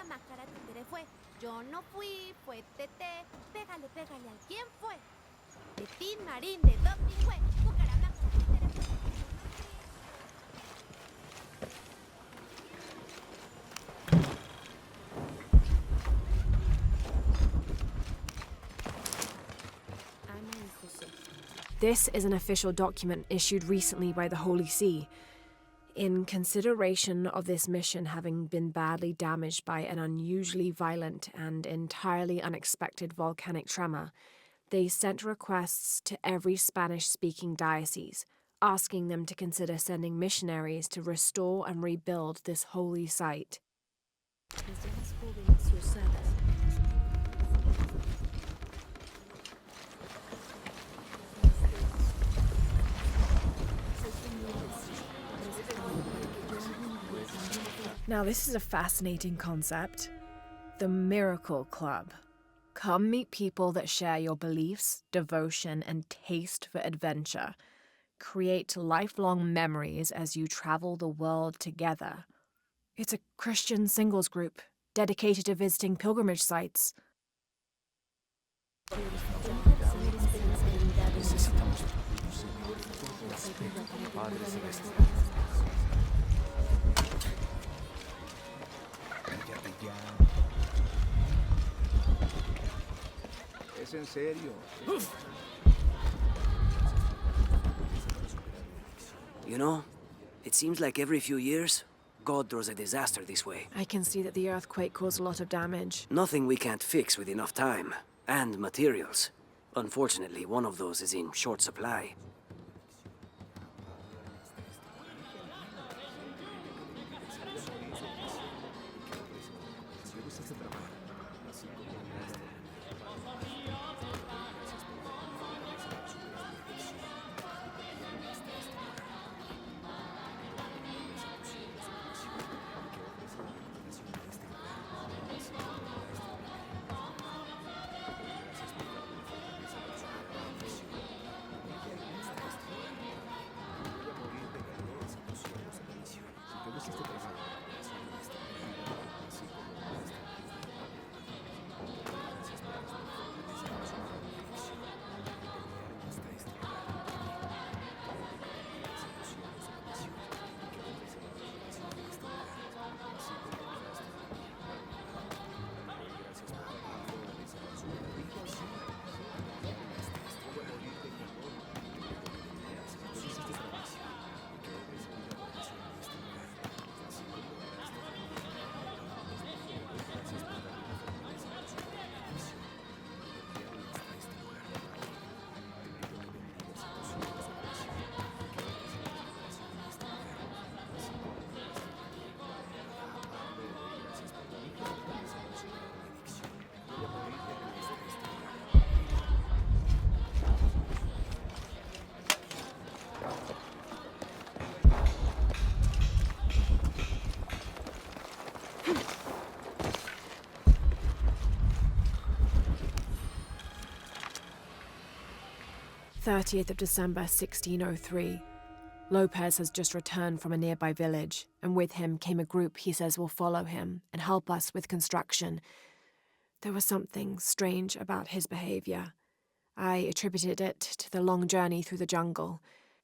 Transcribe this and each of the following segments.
máscara títere fue. Yo no fui, fue Tete. Pégale, pégale al quién fue. De Tin Marín, de Dublín fue. Máscara títere fue. This is an official document issued recently by the Holy See. In consideration of this mission having been badly damaged by an unusually violent and entirely unexpected volcanic tremor, they sent requests to every Spanish-speaking diocese, asking them to consider sending missionaries to restore and rebuild this holy site. Now, this is a fascinating concept. The Miracle Club. Come meet people that share your beliefs, devotion, and taste for adventure. Create lifelong memories as you travel the world together. It's a Christian singles group dedicated to visiting pilgrimage sites. ¿Es en serio? You know, it seems like every few years, God throws a disaster this way. I can see that the earthquake caused a lot of damage. Nothing we can't fix with enough time. And materials. Unfortunately, one of those is in short supply. "30th of December, 1603. Lopez has just returned from a nearby village, and with him came a group he says will follow him and help us with construction. There was something strange about his behavior. I attributed it to the long journey through the jungle.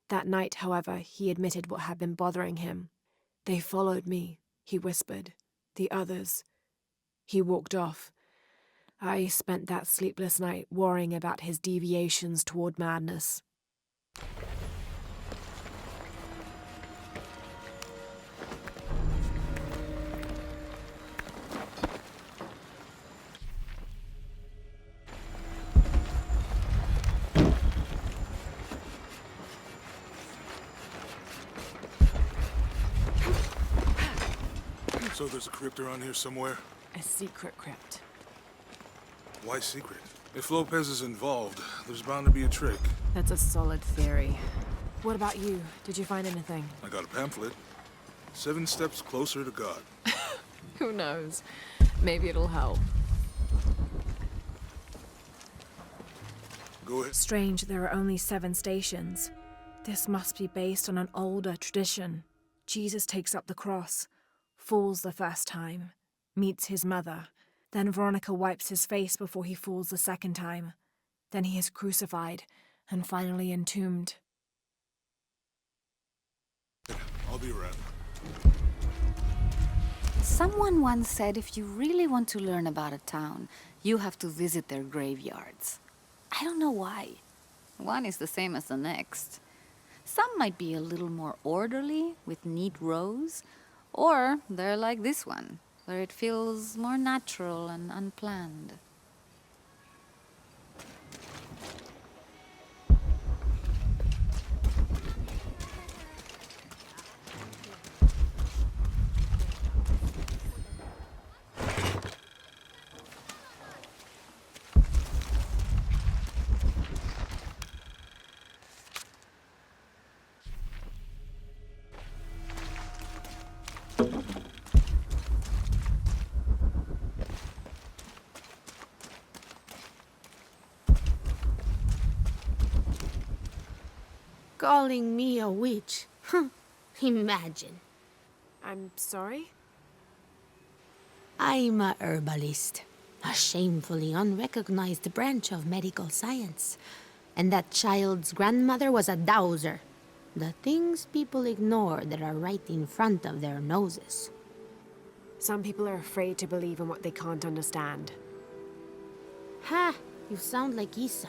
That night, however, he admitted what had been bothering him. 'They followed me,' he whispered. 'The others.' He walked off. I spent that sleepless night worrying about his deviations toward madness." So there's a crypt around here somewhere? A secret crypt. Why secret? If Lopez is involved, there's bound to be a trick. That's a solid theory. What about you? Did you find anything? I got a pamphlet. 7 Steps Closer to God. Who knows? Maybe it'll help. Go ahead. Strange there are only 7 stations. This must be based on an older tradition. Jesus takes up the cross, falls the first time, meets his mother. Then Veronica wipes his face before he falls the second time. Then he is crucified and finally entombed. I'll be around. Someone once said if you really want to learn about a town, you have to visit their graveyards. I don't know why. One is the same as the next. Some might be a little more orderly, with neat rows, or they're like this one, where it feels more natural and unplanned. Calling me a witch? Imagine. I'm sorry? I'm a herbalist, a shamefully unrecognized branch of medical science. And that child's grandmother was a dowser. The things people ignore that are right in front of their noses. Some people are afraid to believe in what they can't understand. Ha! You sound like Isa.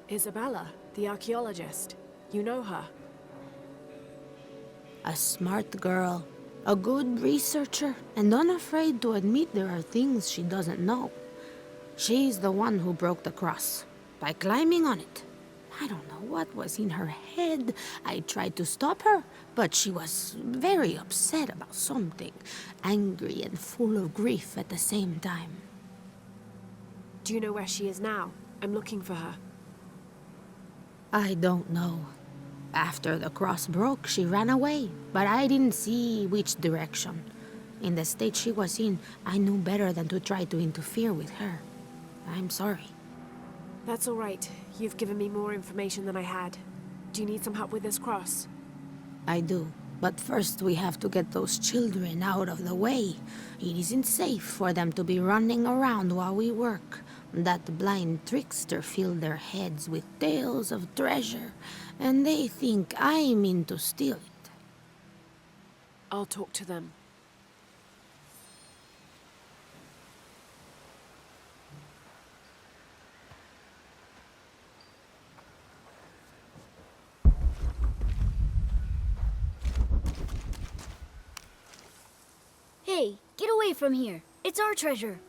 Isabella, the archaeologist. You know her. A smart girl, a good researcher, and unafraid to admit there are things she doesn't know. She's the one who broke the cross, by climbing on it. I don't know what was in her head. I tried to stop her, but she was very upset about something, angry and full of grief at the same time. Do you know where she is now? I'm looking for her. I don't know. After the cross broke, she ran away, but I didn't see which direction. In the state she was in, I knew better than to try to interfere with her. I'm sorry. That's all right. You've given me more information than I had. Do you need some help with this cross? I do. But first we have to get those children out of the way. It isn't safe for them to be running around while we work. That blind trickster filled their heads with tales of treasure, and they think I mean to steal it. I'll talk to them. Hey, get away from here. It's our treasure.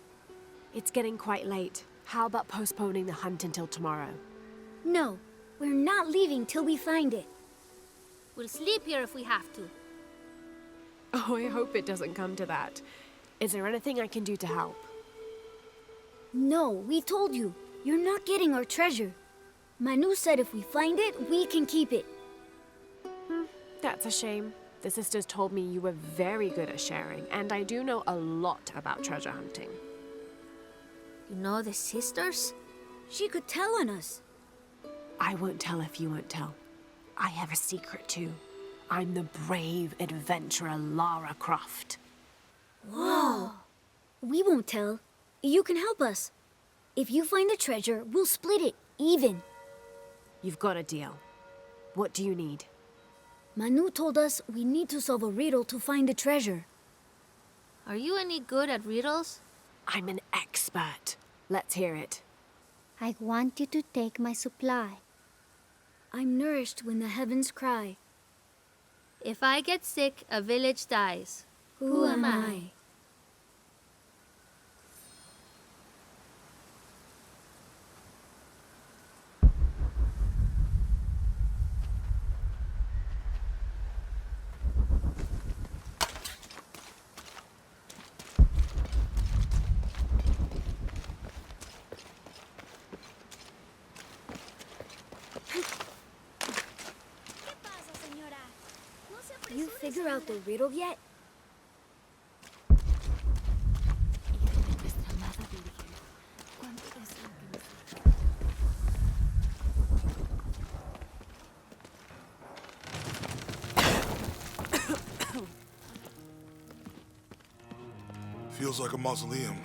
It's getting quite late. How about postponing the hunt until tomorrow? No, we're not leaving till we find it. We'll sleep here if we have to. Oh, I hope it doesn't come to that. Is there anything I can do to help? No, we told you. You're not getting our treasure. Manu said if we find it, we can keep it. That's a shame. The sisters told me you were very good at sharing, and I do know a lot about treasure hunting. You know the sisters? She could tell on us. I won't tell if you won't tell. I have a secret too. I'm the brave adventurer Lara Croft. Whoa! We won't tell. You can help us. If you find the treasure, we'll split it, even. You've got a deal. What do you need? Manu told us we need to solve a riddle to find the treasure. Are you any good at riddles? I'm an expert. Let's hear it. I want you to take my supply. I'm nourished when the heavens cry. If I get sick, a village dies. Who am I? You figure out the riddle yet? Feels like a mausoleum.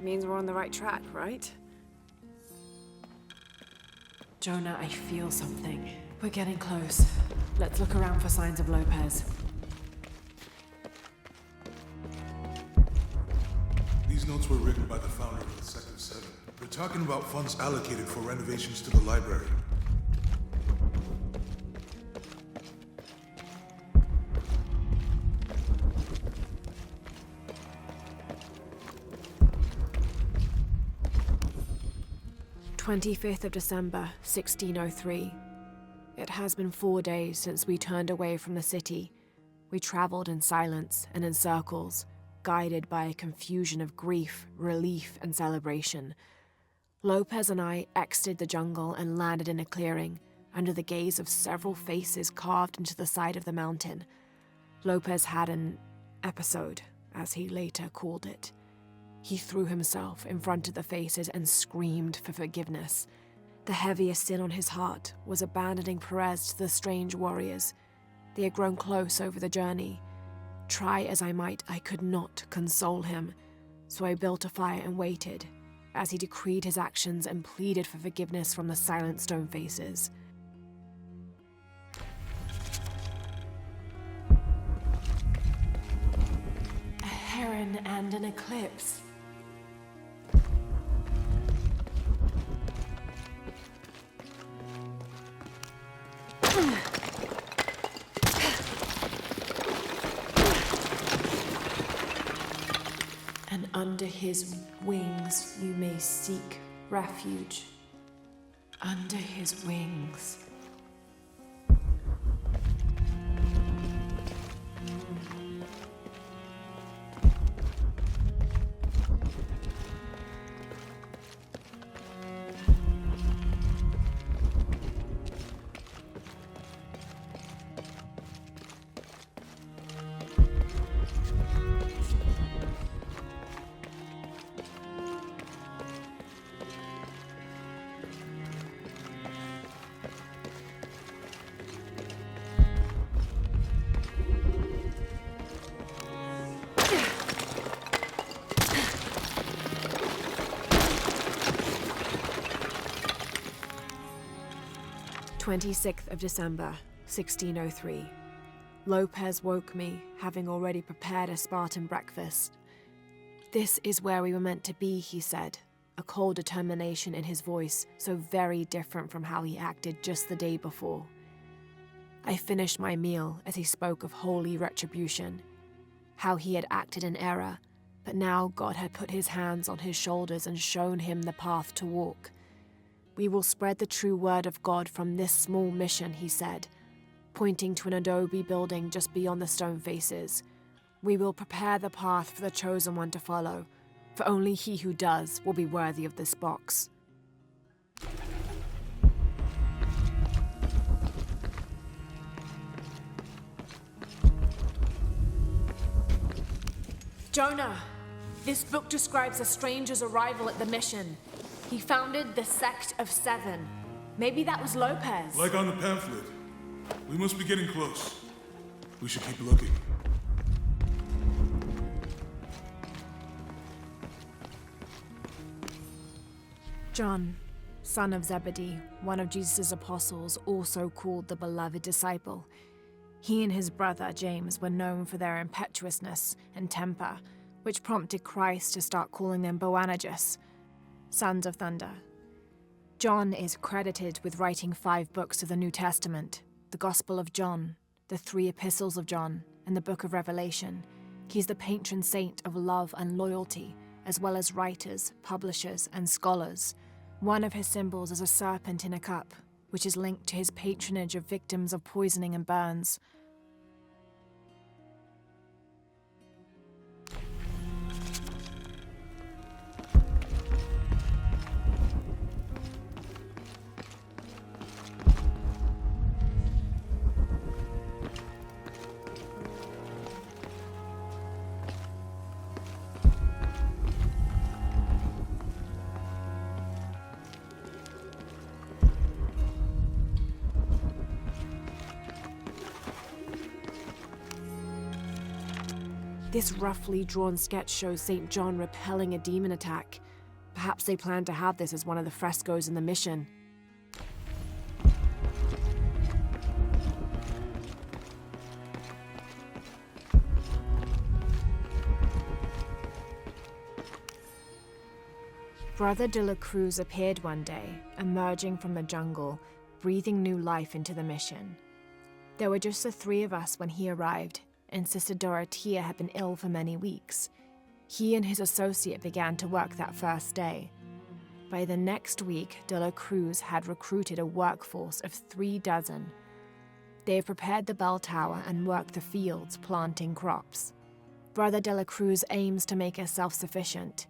Means we're on the right track, right? Jonah, I feel something. We're getting close. Let's look around for signs of Lopez. These notes were written by the founder of the Second Seven. They're talking about funds allocated for renovations to the library. December 1603. It has been 4 days since we turned away from the city. We traveled in silence and in circles, guided by a confusion of grief, relief, and celebration. Lopez and I exited the jungle and landed in a clearing, under the gaze of several faces carved into the side of the mountain. Lopez had an episode, as he later called it. He threw himself in front of the faces and screamed for forgiveness. The heaviest sin on his heart was abandoning Perez to the strange warriors. They had grown close over the journey. Try as I might, I could not console him, so I built a fire and waited, as he decreed his actions and pleaded for forgiveness from the silent stone faces. A heron and an eclipse. And under his wings you may seek refuge. Under his wings. December 1603. Lopez woke me, having already prepared a Spartan breakfast. "This is where we were meant to be," he said, a cold determination in his voice, so very different from how he acted just the day before. I finished my meal as he spoke of holy retribution, how he had acted in error, but now God had put his hands on his shoulders and shown him the path to walk. "We will spread the true word of God from this small mission," he said, pointing to an adobe building just beyond the stone faces. "We will prepare the path for the chosen one to follow, for only he who does will be worthy of this box." Jonah, this book describes a stranger's arrival at the mission. He founded the Sect of Seven. Maybe that was Lopez. Like on the pamphlet. We must be getting close. We should keep looking. John, son of Zebedee, one of Jesus' apostles, also called the beloved disciple. He and his brother James were known for their impetuousness and temper, which prompted Christ to start calling them Boanerges, sons of thunder. John is credited with writing 5 books of the New Testament, the Gospel of John, the 3 epistles of John, and the Book of Revelation. He's the patron saint of love and loyalty, as well as writers, publishers, and scholars. One of his symbols is a serpent in a cup, which is linked to his patronage of victims of poisoning and burns. This roughly drawn sketch shows St. John repelling a demon attack. Perhaps they plan to have this as one of the frescoes in the mission. Brother de la Cruz appeared one day, emerging from the jungle, breathing new life into the mission. There were just the three of us when he arrived, and Sister Dorothea had been ill for many weeks. He and his associate began to work that first day. By the next week, de la Cruz had recruited a workforce of 36. They have prepared the bell tower and worked the fields, planting crops. Brother de la Cruz aims to make us self-sufficient.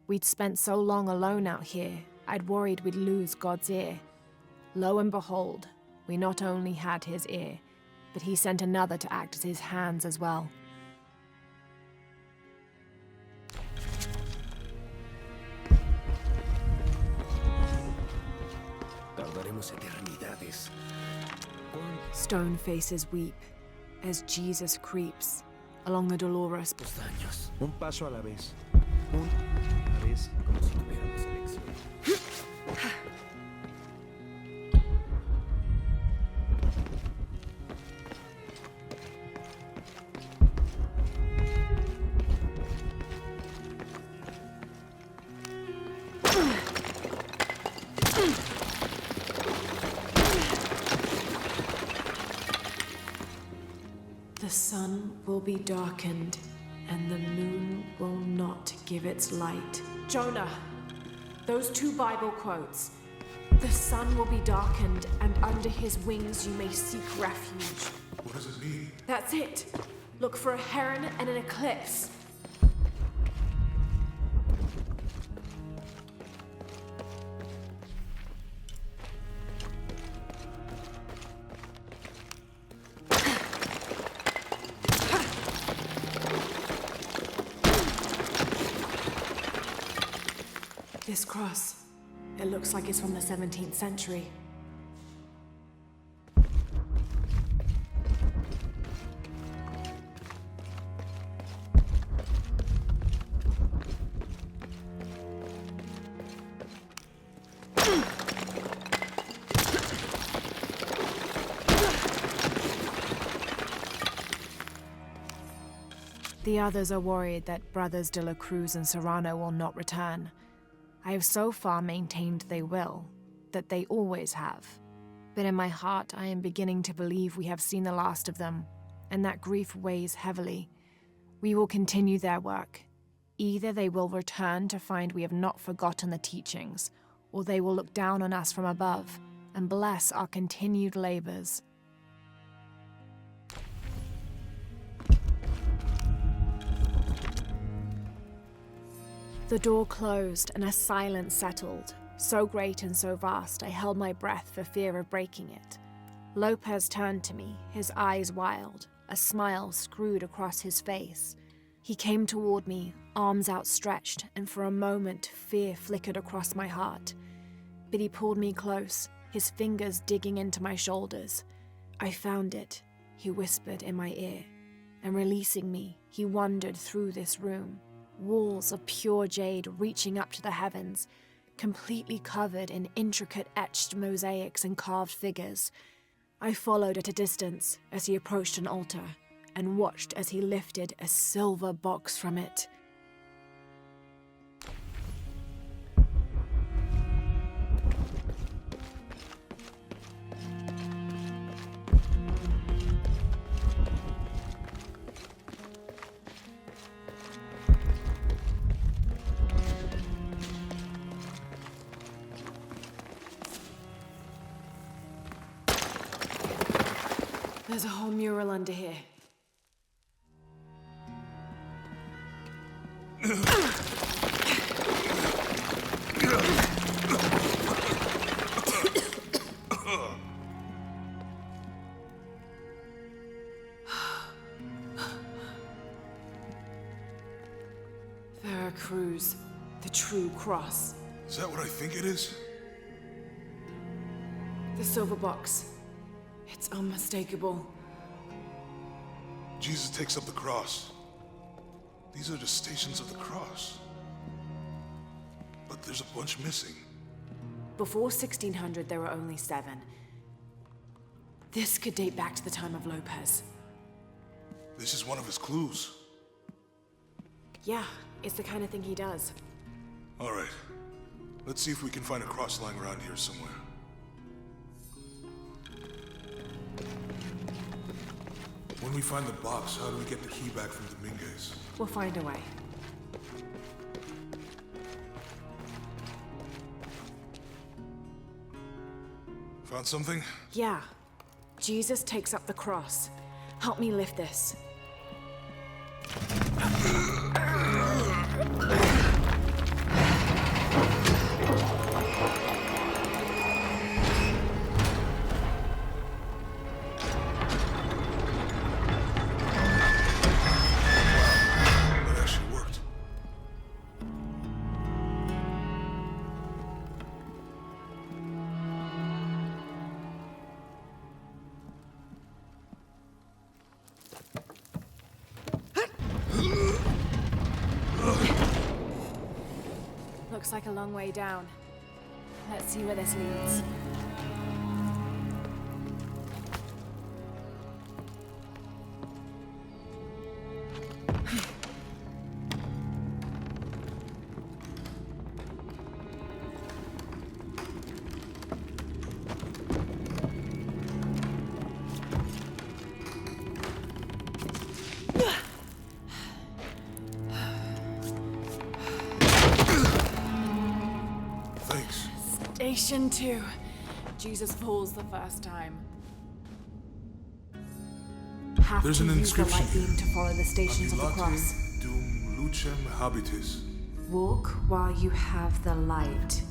We'd spent so long alone out here, I'd worried we'd lose God's ear. Lo and behold, we not only had his ear, but he sent another to act as his hands as well. Tardaremos eternidades. Stone faces weep as Jesus creeps along the dolorous. Años. Un paso a la vez. A la vez, como si tuviéramos elección. The sun will be darkened, and the moon will not give its light. Jonah, those 2 Bible quotes. The sun will be darkened, and under his wings you may seek refuge. What does it mean? That's it. Look for a heron and an eclipse. This cross, it looks like it's from the 17th century. The others are worried that Brothers de la Cruz and Serrano will not return. I have so far maintained they will, that they always have. But in my heart, I am beginning to believe we have seen the last of them, and that grief weighs heavily. We will continue their work. Either they will return to find we have not forgotten the teachings, or they will look down on us from above and bless our continued labors. The door closed and a silence settled, so great and so vast I held my breath for fear of breaking it. Lopez turned to me, his eyes wild, a smile screwed across his face. He came toward me, arms outstretched, and for a moment fear flickered across my heart. But he pulled me close, his fingers digging into my shoulders. I found it, he whispered in my ear, and releasing me, he wandered through this room. Walls of pure jade reaching up to the heavens, completely covered in intricate etched mosaics and carved figures. I followed at a distance as he approached an altar and watched as he lifted a silver box from it. There's a whole mural under here. Veracruz, the true cross. Is that what I think it is? The silver box. It's unmistakable. Jesus takes up the cross. These are the Stations of the Cross. But there's a bunch missing. Before 1600, there were only 7. This could date back to the time of Lopez. This is one of his clues. Yeah, it's the kind of thing he does. All right. Let's see if we can find a cross line around here somewhere. When we find the box, how do we get the key back from Dominguez? We'll find a way. Found something? Yeah. Jesus takes up the cross. Help me lift this. That actually worked. Looks like a long way down. Let's see where this leads. Thanks. Station 2. Jesus falls the first time. Have There's to an use the inscription light beam to follow the stations of the cross. Ambulate dum lucem habitis. Walk while you have the light.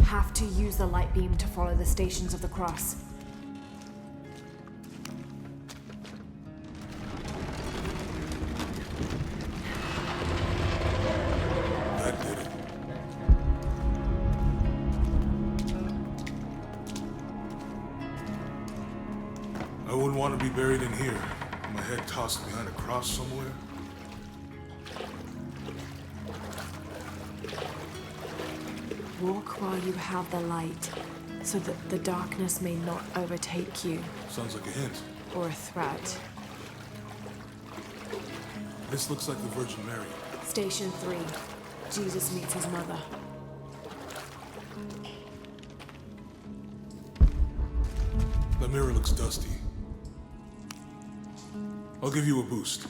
Have to use the light beam to follow the stations of the cross. That did it. I wouldn't want to be buried in here. My head tossed behind a cross somewhere. Walk while you have the light, so that the darkness may not overtake you, Sounds like a hint. or a threat. This looks like the Virgin Mary. Station 3. Jesus meets his mother. The mirror looks dusty. I'll give you a boost.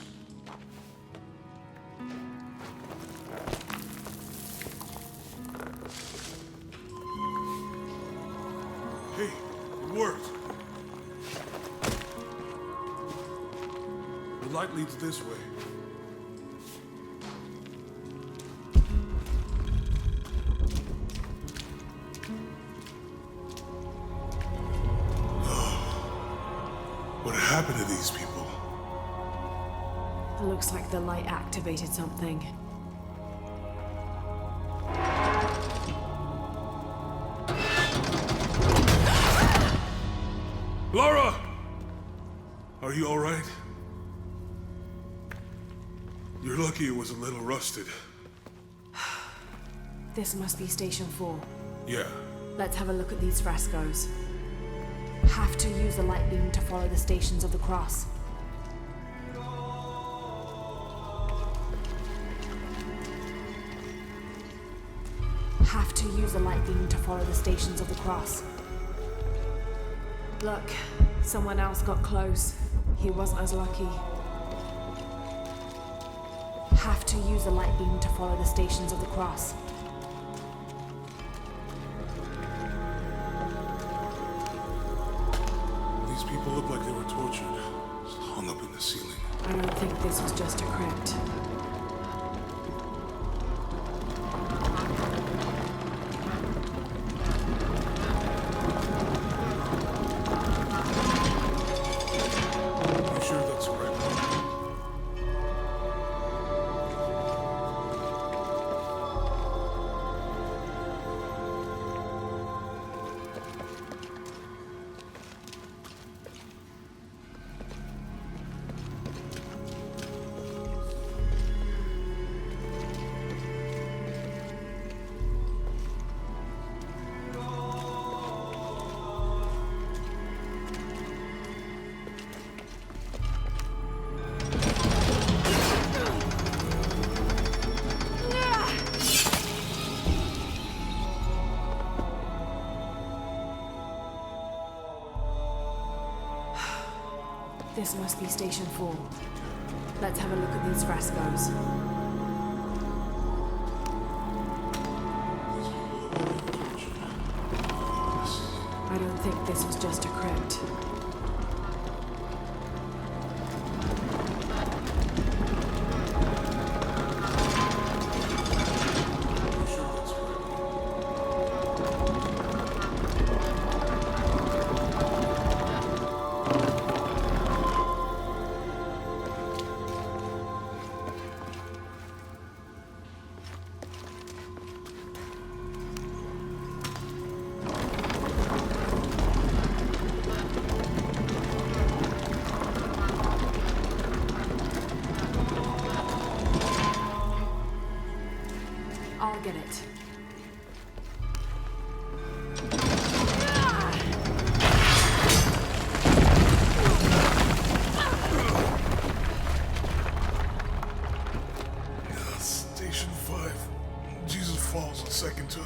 Hey, it worked. The light leads this way. What happened to these people? It looks like the light activated something. Laura! Are you all right? You're lucky it was a little rusted. This must be Station 4. Yeah. Let's have a look at these frescoes. Have to use the light beam to follow the stations of the cross. Have to use the light beam to follow the stations of the cross. Look, someone else got close. He wasn't as lucky. Have to use the light beam to follow the stations of the cross. These people look like they were tortured. Just hung up in the ceiling. I don't think this was just a crypt. You sure that's correct? This must be Station 4. Let's have a look at these frescoes. I don't think this is just a crypt. I'll get it. Station 5. Jesus falls a second time.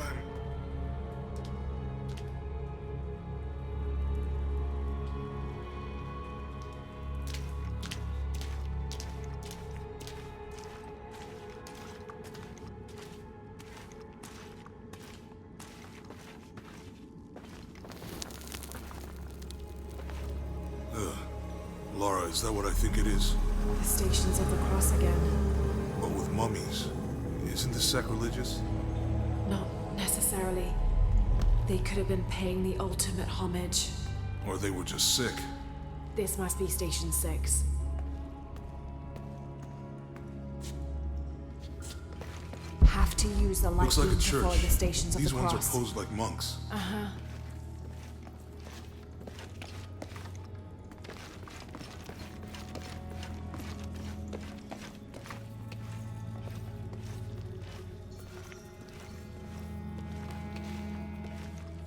Laura, is that what I think it is? The Stations of the Cross again. But with mummies. Isn't this sacrilegious? Not necessarily. They could have been paying the ultimate homage. Or they were just sick. This must be Station 6. Have to use the light Looks like beam a to follow church. the Stations of These the ones Cross. are posed like monks. Uh-huh.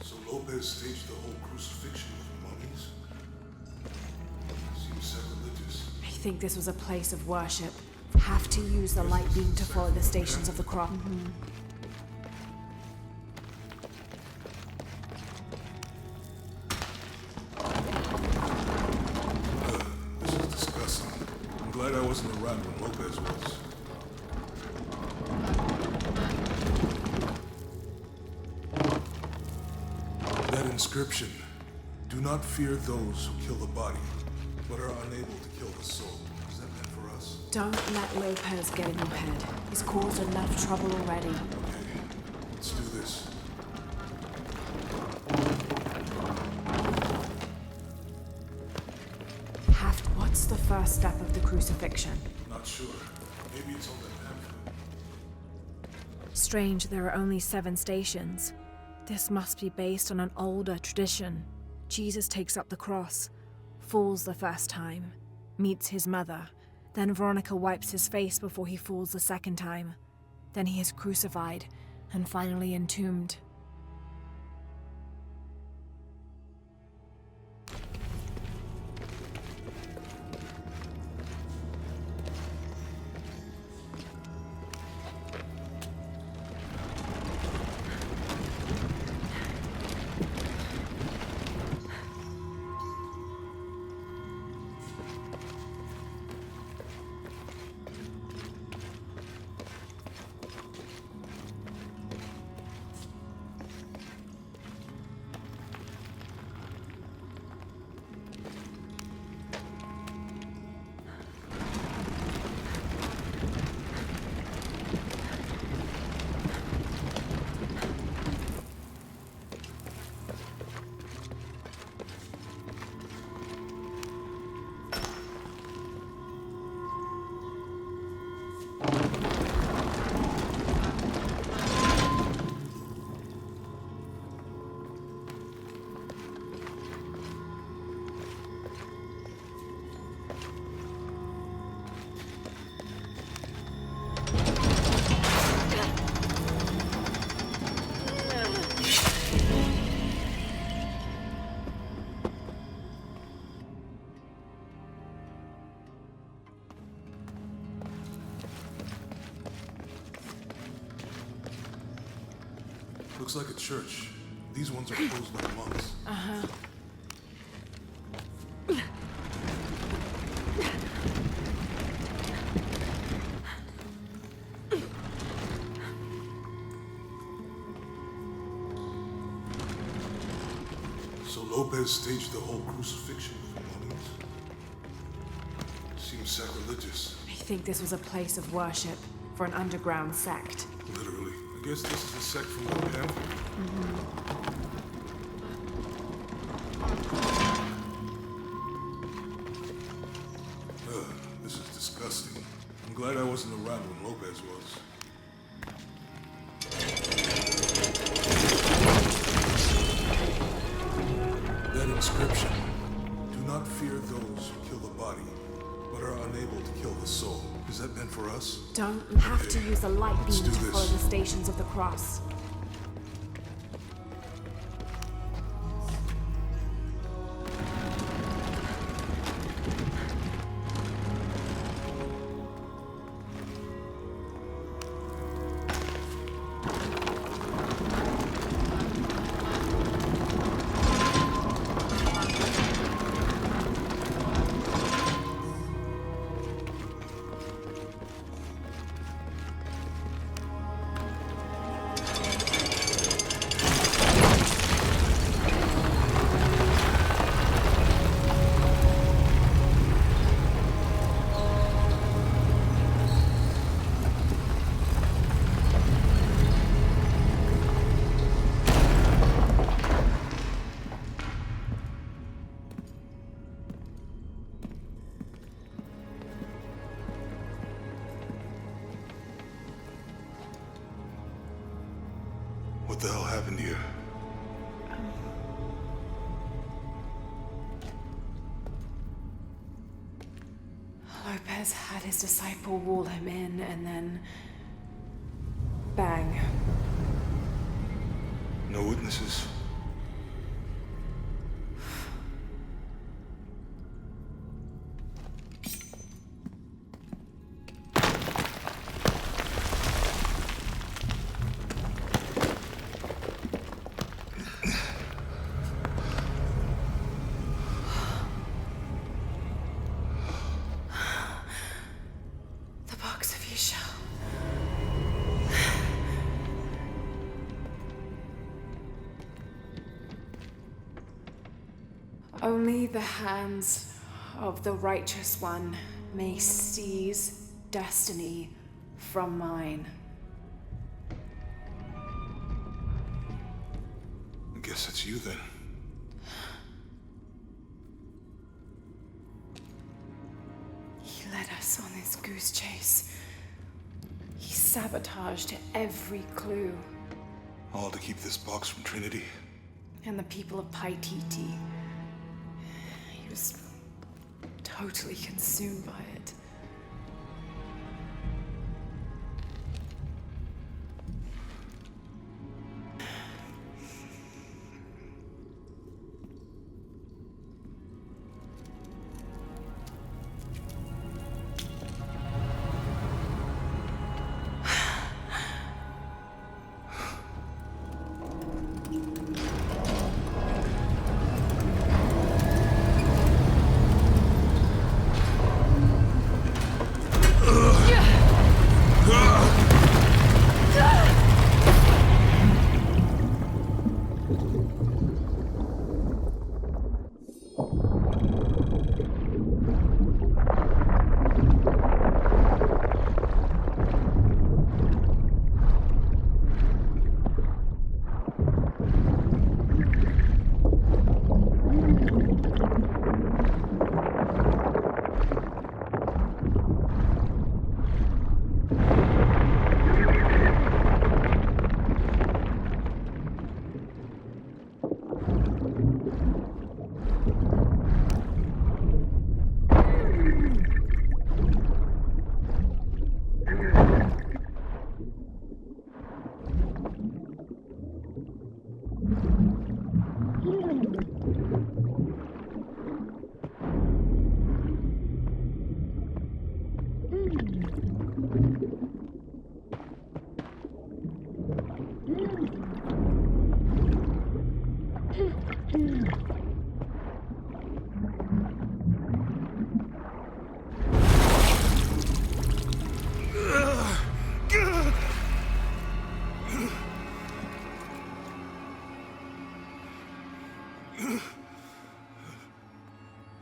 So Lopez staged the whole crucifixion with mummies? Seems sacrilegious. I think this was a place of worship. Have to use the light beam to follow the Stations of the Cross. This is disgusting. I'm glad I wasn't around when Lopez was. That inscription. Do not fear those who kill the body, but are unable to kill the soul. Is that meant for us? Don't let Lopez get in your head. He's caused enough trouble already. Okay, let's do this. What's the first step of the crucifixion? Not sure. Maybe it's on that pamphlet. Strange, there are only 7 stations. This must be based on an older tradition. Jesus takes up the cross, falls the first time, meets his mother. Then Veronica wipes his face before he falls the second time. Then he is crucified and finally entombed. Looks like a church. These ones are posed like monks. So Lopez staged the whole crucifixion of the mummies? Seems sacrilegious. I think this was a place of worship for an underground sect. Literally. I guess this is the sect from the pamphlet. This is disgusting. I'm glad I wasn't around when Lopez was. That inscription. Do not fear those who kill the body, but are unable to kill the soul. Is that meant for us? Don't have to use a light Let's beam do to this. follow the Stations of the Cross. What the hell happened here? Lopez had his disciple wall him in, and then... bang. No witnesses? The box of Isha. Only the hands of the righteous one may seize destiny from mine. I guess it's you then. He led us on this goose chase. He sabotaged every clue. All to keep this box from Trinity. And the people of Paititi. He was totally consumed by it.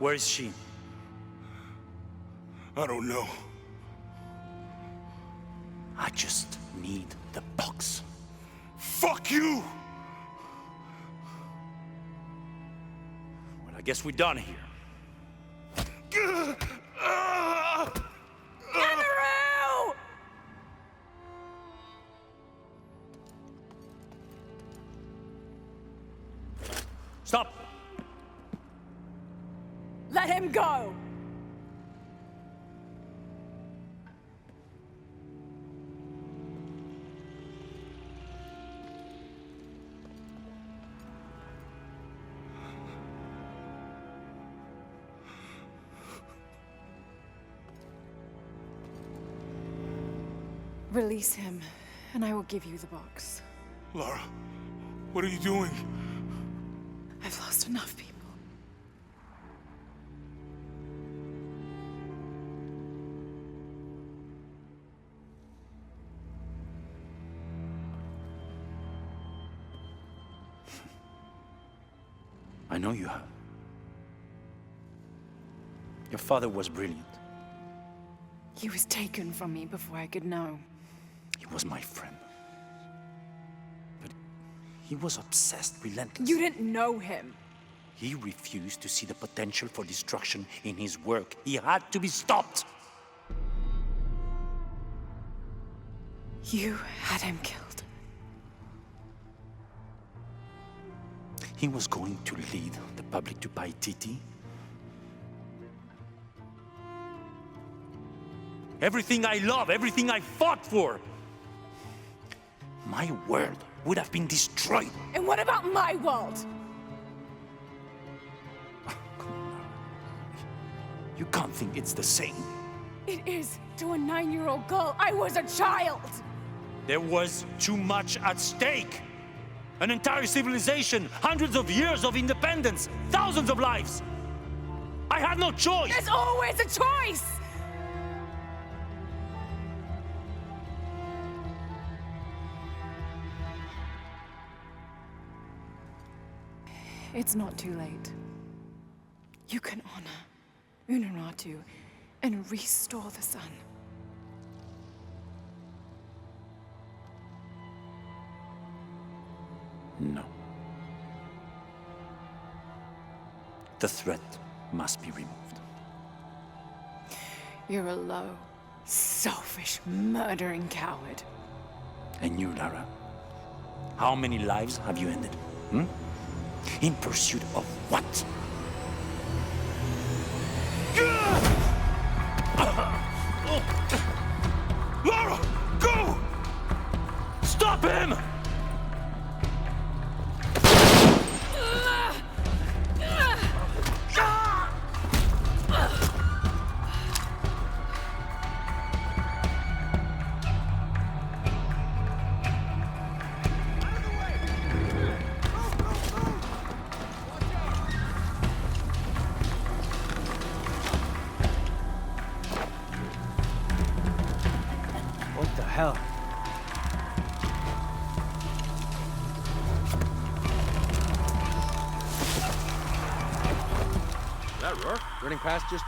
Where is she? I don't know. I just need the box. Fuck you! Well, I guess we're done here. Amaru! Stop! Let him go! Release him, and I will give you the box. Lara, what are you doing? I've lost enough people. I know you have. Your father was brilliant. He was taken from me before I could know. He was my friend. But he was obsessed, relentless. You didn't know him. He refused to see the potential for destruction in his work. He had to be stopped. You had him killed. He was going to lead the public to Paititi. Everything I love, everything I fought for. My world would have been destroyed. And what about my world? You can't think it's the same. It is to a 9-year-old girl. I was a child. There was too much at stake. An entire civilization, hundreds of years of independence, thousands of lives. I had no choice. There's always a choice. It's not too late. You can honor Unuratu and restore the sun. No. The threat must be removed. You're a low, selfish, murdering coward. And you, Lara? How many lives have you ended? In pursuit of what? Lara, go! Stop him! What the hell? Is that Rourke? Running past just...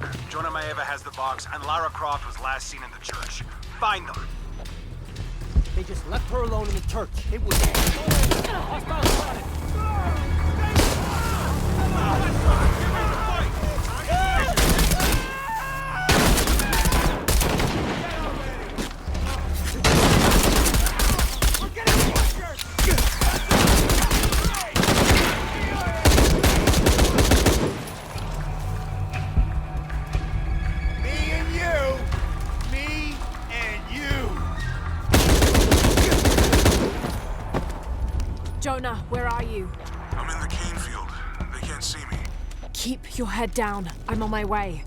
talk. Jonah Maeva has the box, and Lara Croft was last seen in the church. Find them. They just left her alone in the church. It was... Hostile spotted! Jonah, where are you? I'm in the cane field. They can't see me. Keep your head down. I'm on my way.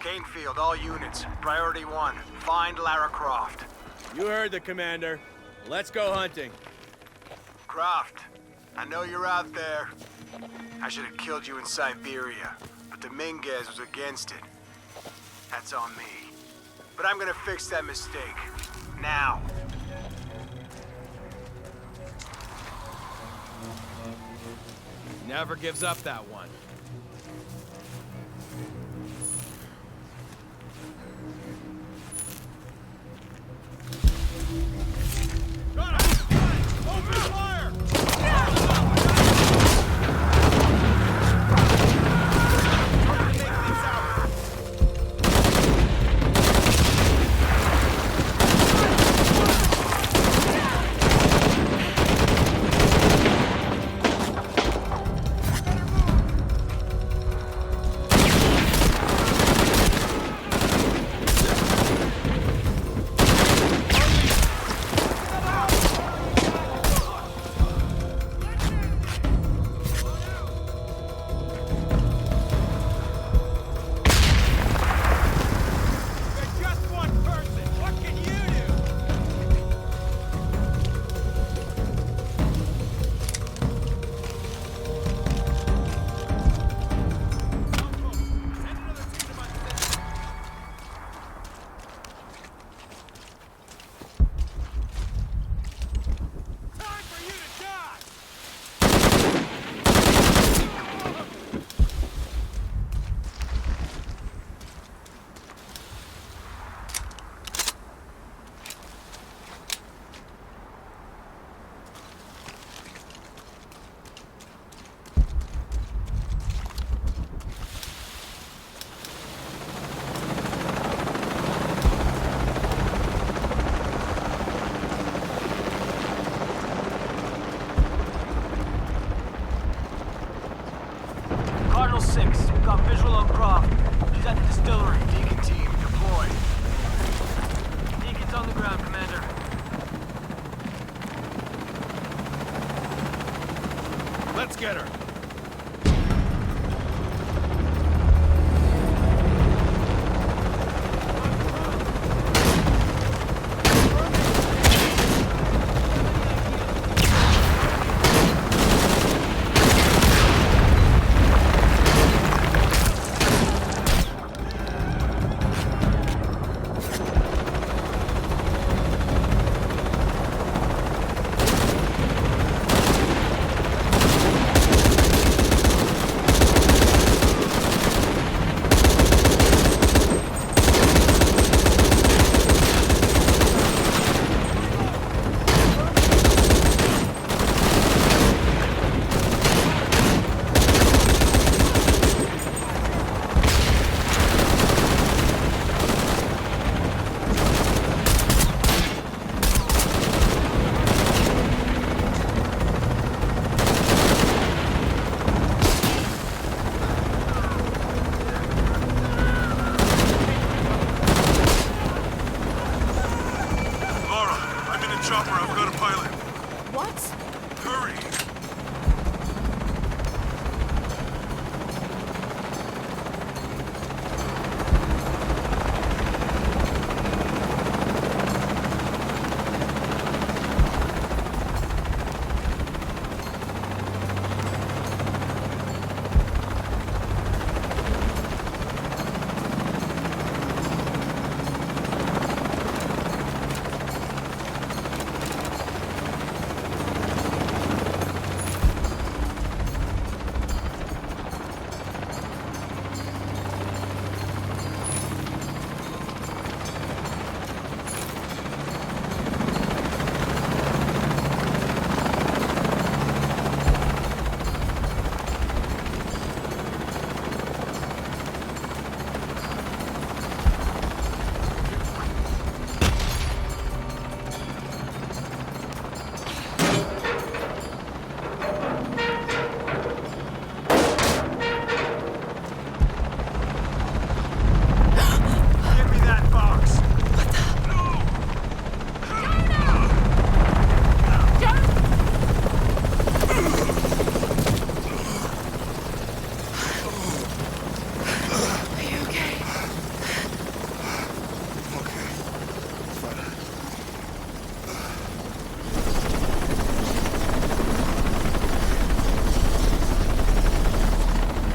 Canefield, all units. Priority 1. Find Lara Croft. You heard the commander. Let's go hunting. Croft, I know you're out there. I should have killed you in Siberia, but Dominguez was against it. That's on me. But I'm gonna fix that mistake. Now. Never gives up that one. Cardinal 6, we've got visual on Croft. She's at the distillery. Deacon team, deploy. Deacon's on the ground, Commander. Let's get her. chopper. I've got a pilot. What? Hurry!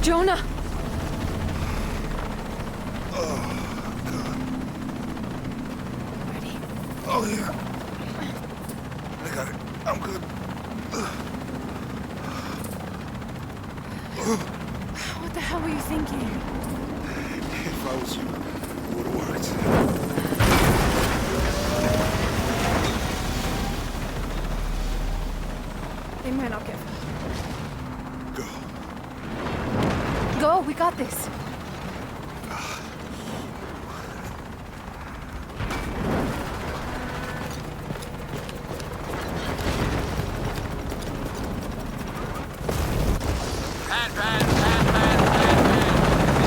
Jonah! Ready? Oh, yeah. I got it. I'm good. What the hell were you thinking? If I was you, it would have worked. They might not get far. Go. Go, we got this. This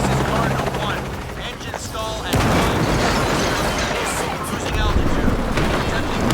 is Cardinal 1. Engine stall at 5. Losing altitude. Attempting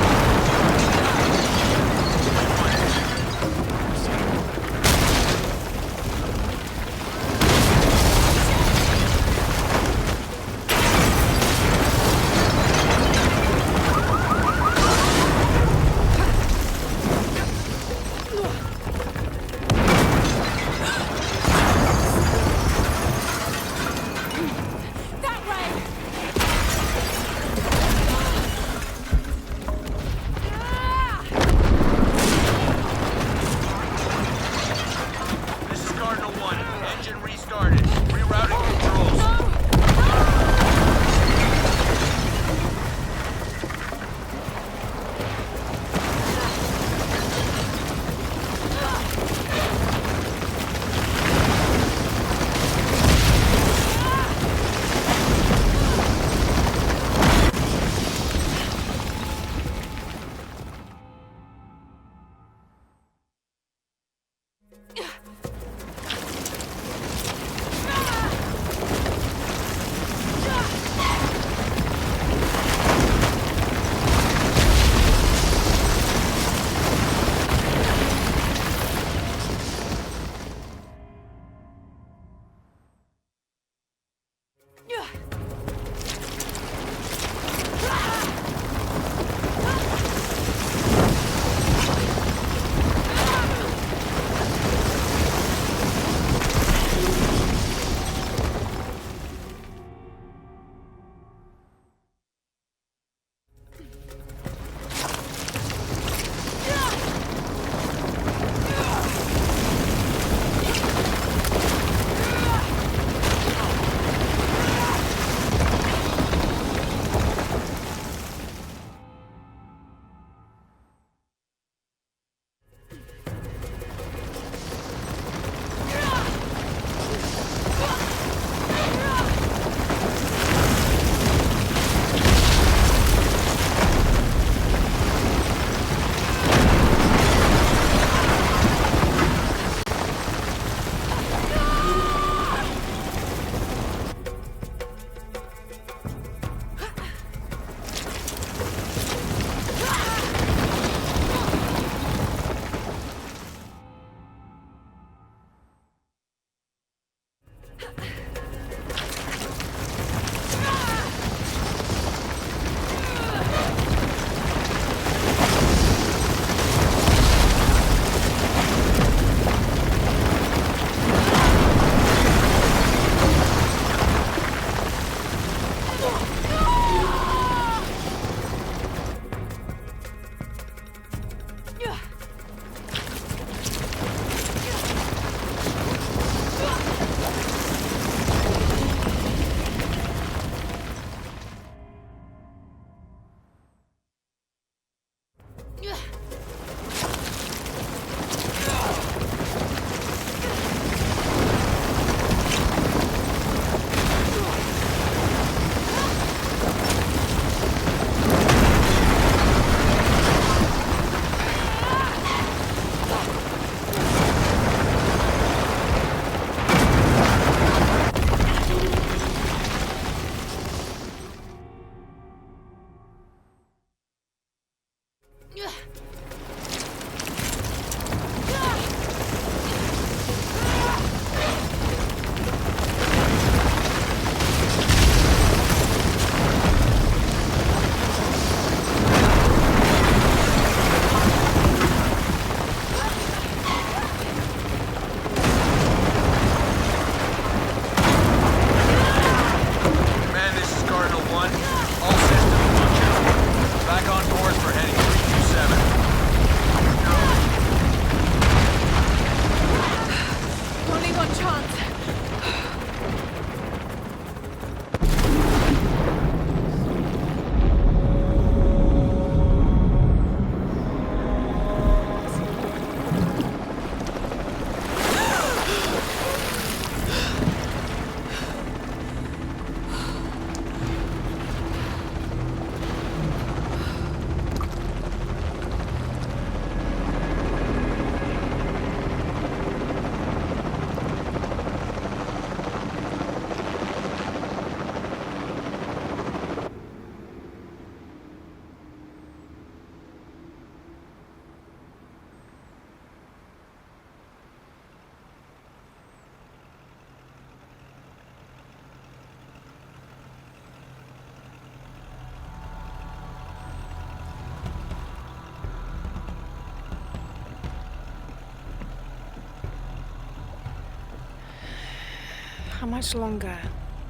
How much longer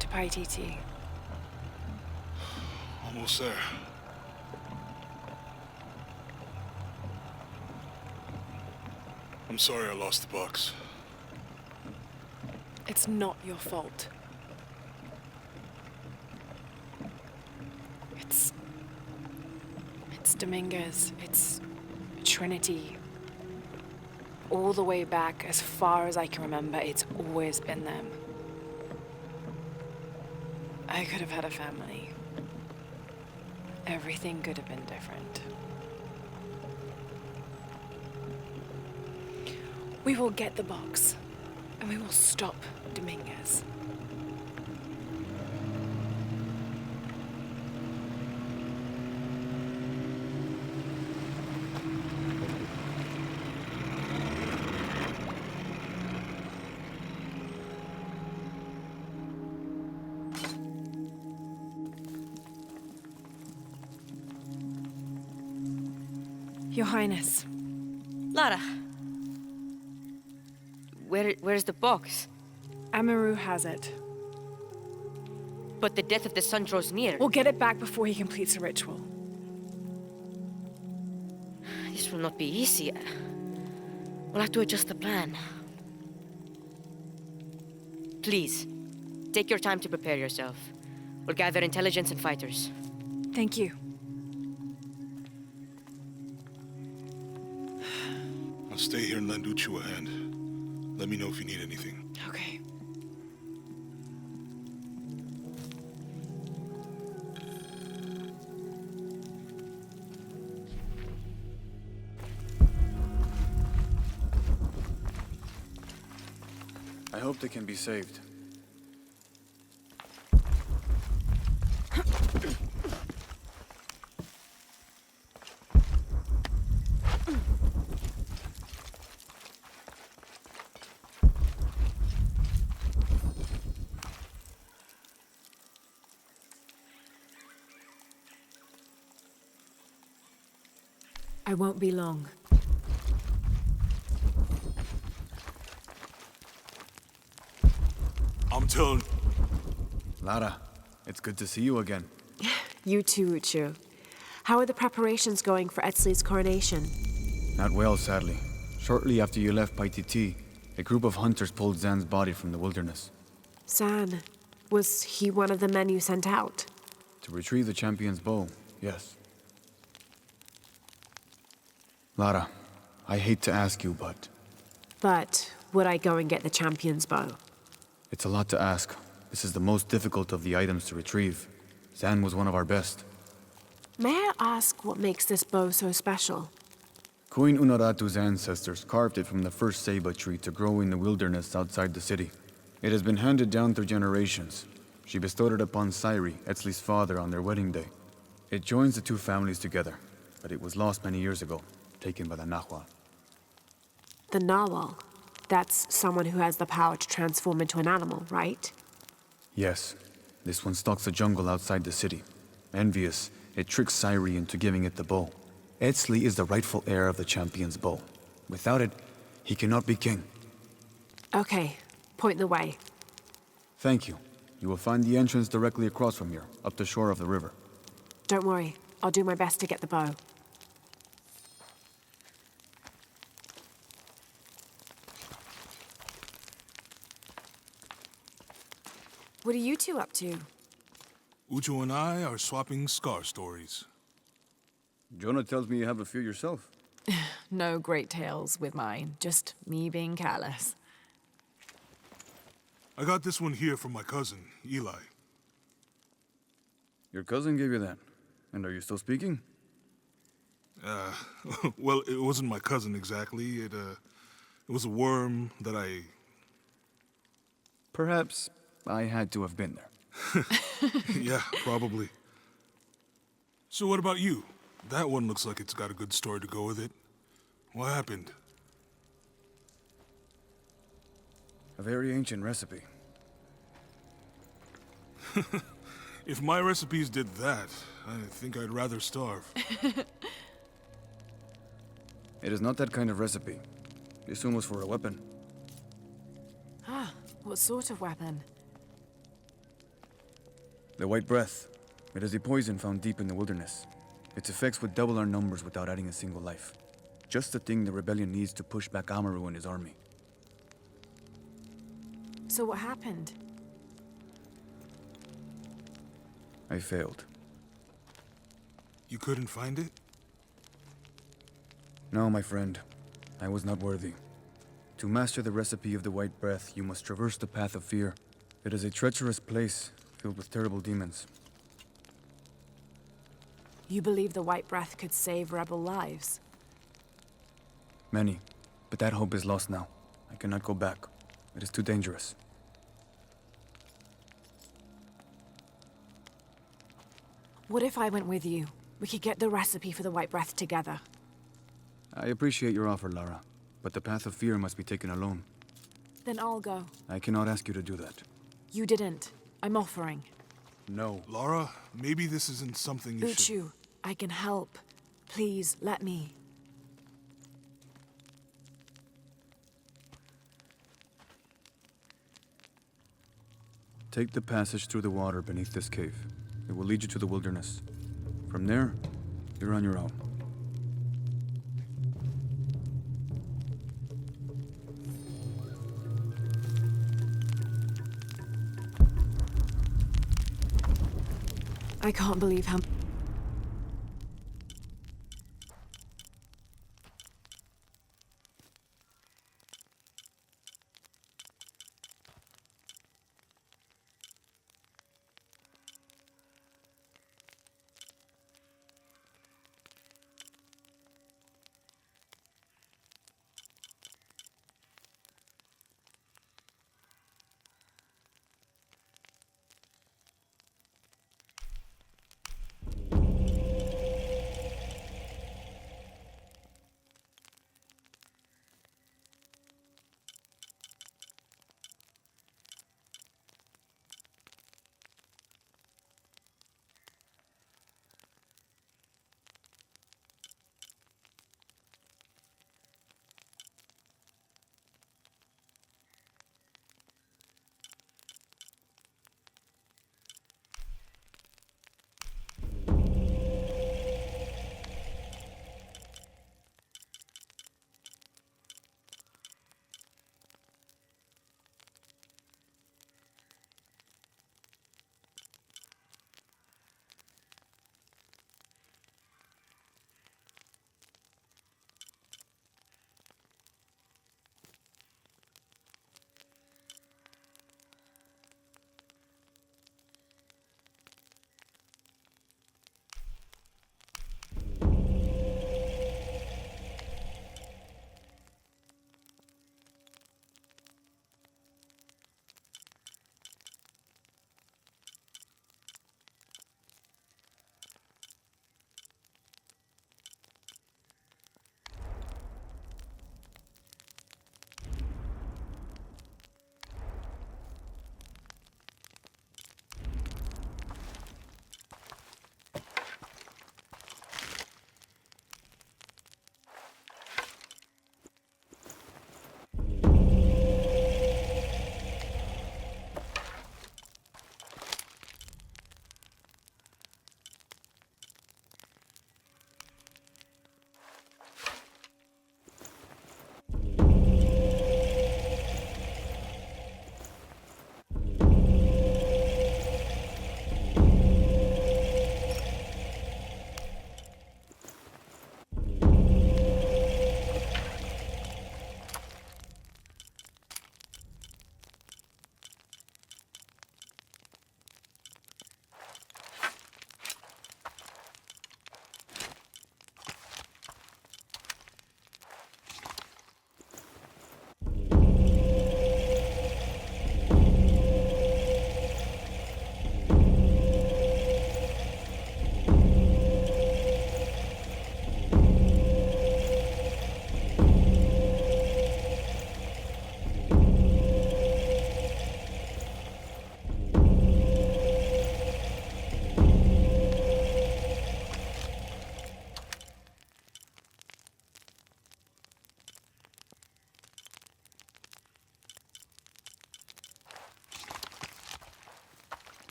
to Paititi? Almost there. I'm sorry I lost the box. It's not your fault. It's Dominguez. It's Trinity. All the way back, as far as I can remember, it's always been them. I could have had a family. Everything could have been different. We will get the box, and we will stop Dominguez. Your Highness. Lara. Where's the box? Amaru has it. But the death of the sun draws near. We'll get it back before he completes the ritual. This will not be easy. We'll have to adjust the plan. Please, take your time to prepare yourself. We'll gather intelligence and fighters. Thank you. I'll stay here and lend Uchu a hand. Let me know if you need anything. Okay. I hope they can be saved. I won't be long. I'm telling... Lara, it's good to see you again. You too, Uchu. How are the preparations going for Etzli's coronation? Not well, sadly. Shortly after you left Paititi, a group of hunters pulled Zan's body from the wilderness. Zan, was he one of the men you sent out? To retrieve the champion's bow, yes. Lara, I hate to ask you, but... But would I go and get the champion's bow? It's a lot to ask. This is the most difficult of the items to retrieve. Zan was one of our best. May I ask what makes this bow so special? Queen Unaratu's ancestors carved it from the first ceiba tree to grow in the wilderness outside the city. It has been handed down through generations. She bestowed it upon Sairi, Etzli's father, on their wedding day. It joins the two families together. but it was lost many years ago, taken by the Nahua. The narwhal. That's someone who has the power to transform into an animal, right? Yes. This one stalks the jungle outside the city. Envious, it tricks Sairi into giving it the bow. Edsley is the rightful heir of the champion's bow. Without it, he cannot be king. Okay, point the way. Thank you. You will find the entrance directly across from here, up the shore of the river. Don't worry, I'll do my best to get the bow. What are you two up to? Ucho and I are swapping scar stories. Jonah tells me you have a few yourself. No great tales with mine, just me being careless. I got this one here from my cousin, Eli. Your cousin gave you that. And are you still speaking? Well, it wasn't my cousin exactly. It was a worm that I... Perhaps I had to have been there. Yeah, probably. So what about you? That one looks like it's got a good story to go with it. What happened? A very ancient recipe. If my recipes did that, I think I'd rather starve. It is not that kind of recipe. This one was for a weapon. Ah, what sort of weapon? The White Breath. It is a poison found deep in the wilderness. Its effects would double our numbers without adding a single life. Just the thing the rebellion needs to push back Amaru and his army. So what happened? I failed. You couldn't find it? No, my friend. I was not worthy. To master the recipe of the White Breath, you must traverse the path of fear. It is a treacherous place, filled with terrible demons. You believe the White Breath could save rebel lives? Many. But that hope is lost now. I cannot go back. It is too dangerous. What if I went with you? We could get the recipe for the White Breath together. I appreciate your offer, Lara. But the path of fear must be taken alone. Then I'll go. I cannot ask you to do that. You didn't. I'm offering. No. Lara, maybe this isn't something you should... Uchu, I can help. Please, let me. Take the passage through the water beneath this cave. It will lead you to the wilderness. From there, you're on your own. I can't believe how...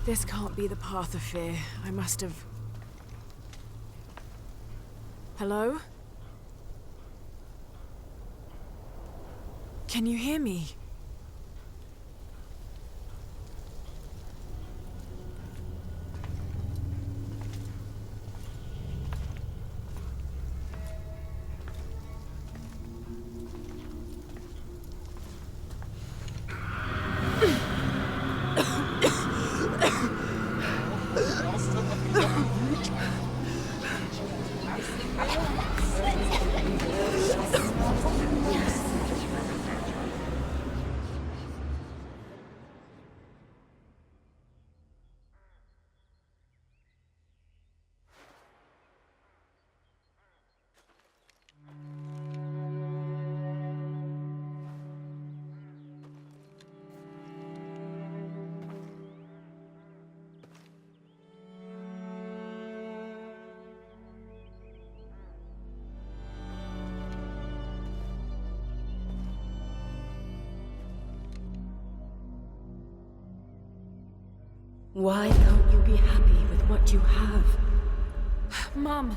This can't be the path of fear. I must have... Hello? Can you hear me? Why can't you be happy with what you have? Mum!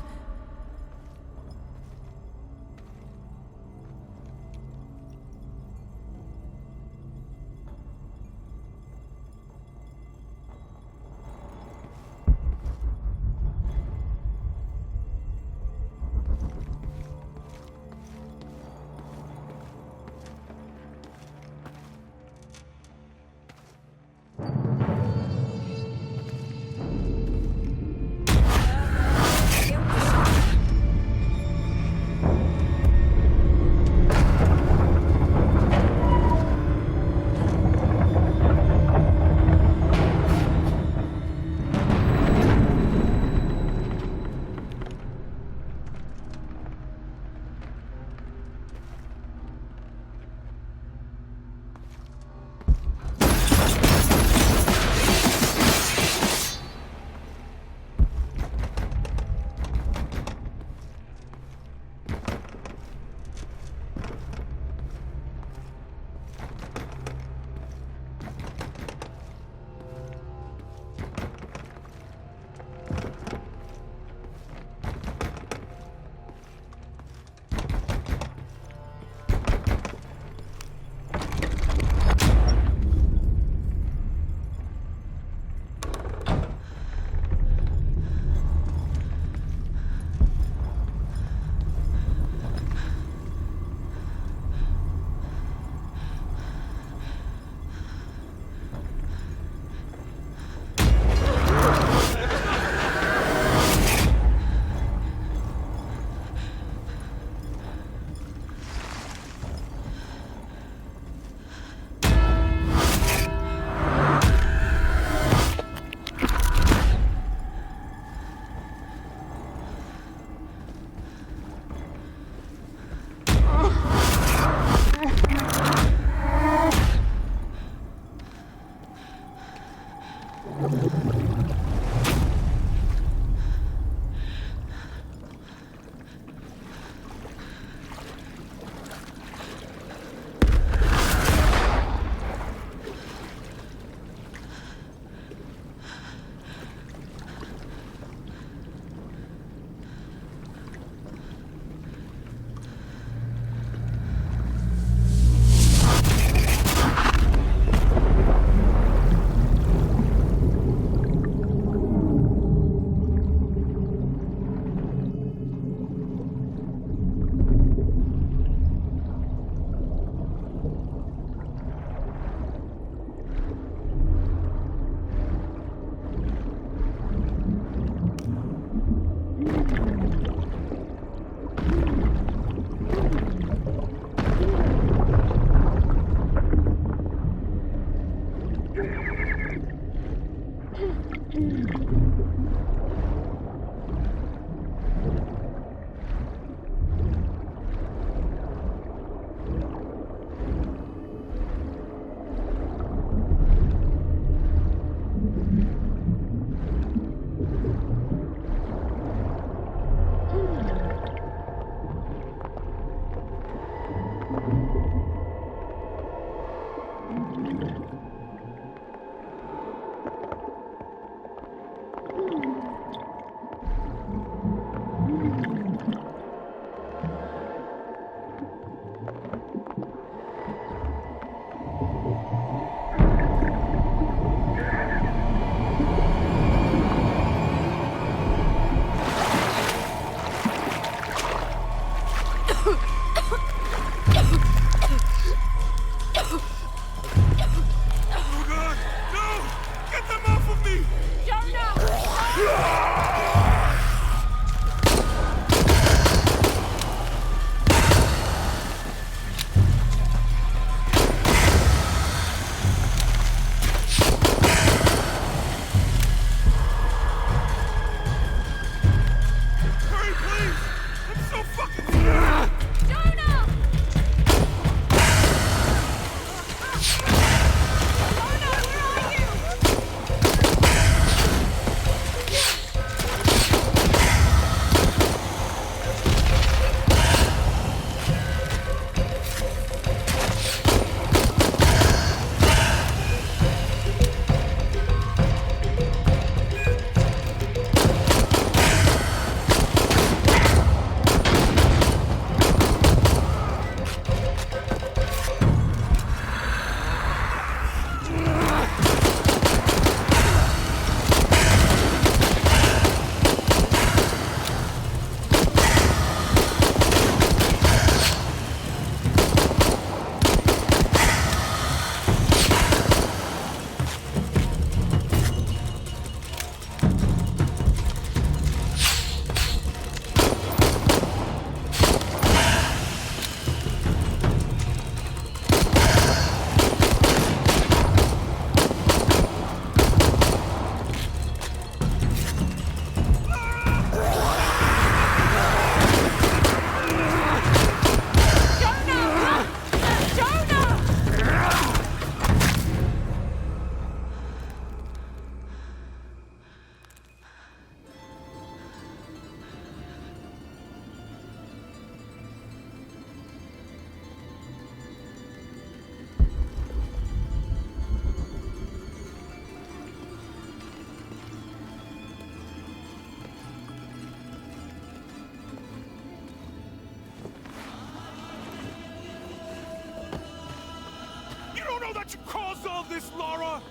What caused all this, Lara?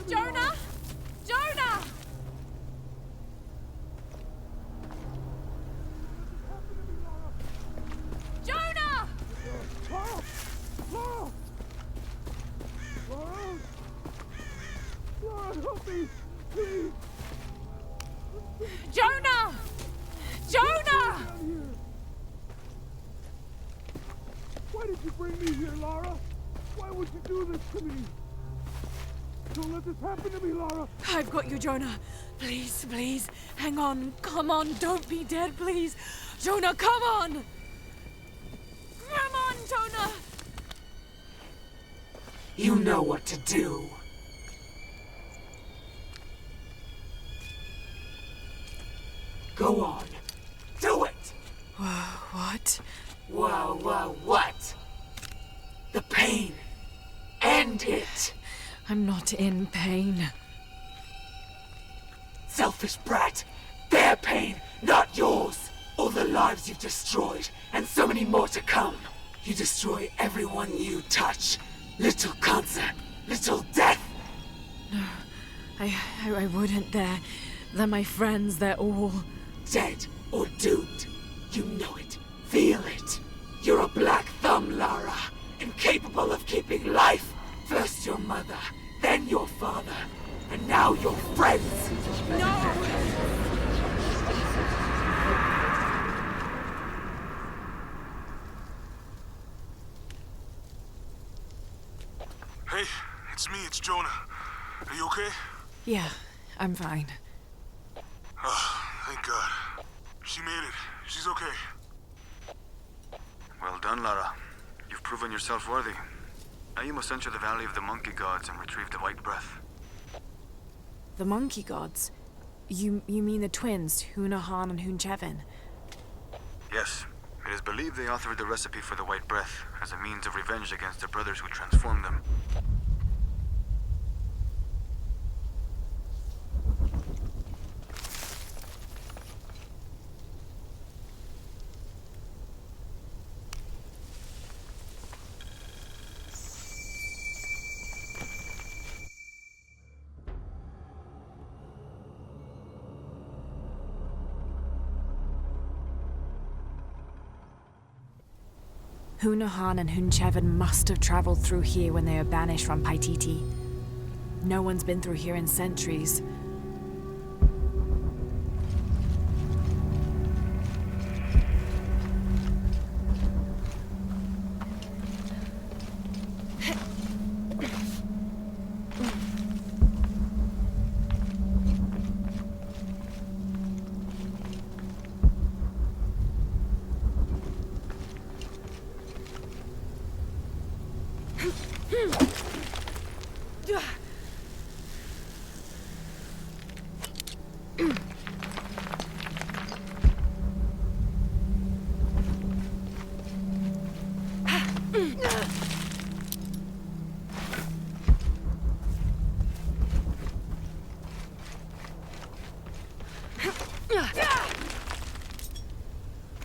Jonah! Jonah! Jonah! Lara! Lara! Lara! Lara, help me! Please! Jonah! Jonah! Why did you bring me here, Lara? Why would you do this to me? Don't let this happen to me, Lara! I've got you, Jonah. Please, please, hang on. Come on, don't be dead, please. Jonah, come on! Come on, Jonah! You know what to do. Go on. Do it! What? Whoa, what? The pain. End it! I'm not in pain. Selfish brat! Their pain, not yours! All the lives you've destroyed, and so many more to come. You destroy everyone you touch. Little cancer, little death. No, I wouldn't. They're my friends. They're all dead or doomed. You know it. Feel it. You're a black thumb, Lara. Incapable of keeping life. First your mother, then your father, and now your friends. No! Hey, it's me, it's Jonah. Are you okay? Yeah, I'm fine. Oh, thank God. She made it. She's okay. Well done, Lara. You've proven yourself worthy. Now you must enter the Valley of the Monkey Gods and retrieve the White Breath. The Monkey Gods? You mean the twins, Hunahan and Hunchevin? Yes. It is believed they authored the recipe for the White Breath as a means of revenge against the brothers who transformed them. Hunahan and Hunchevin must have traveled through here when they were banished from Paititi. No one's been through here in centuries.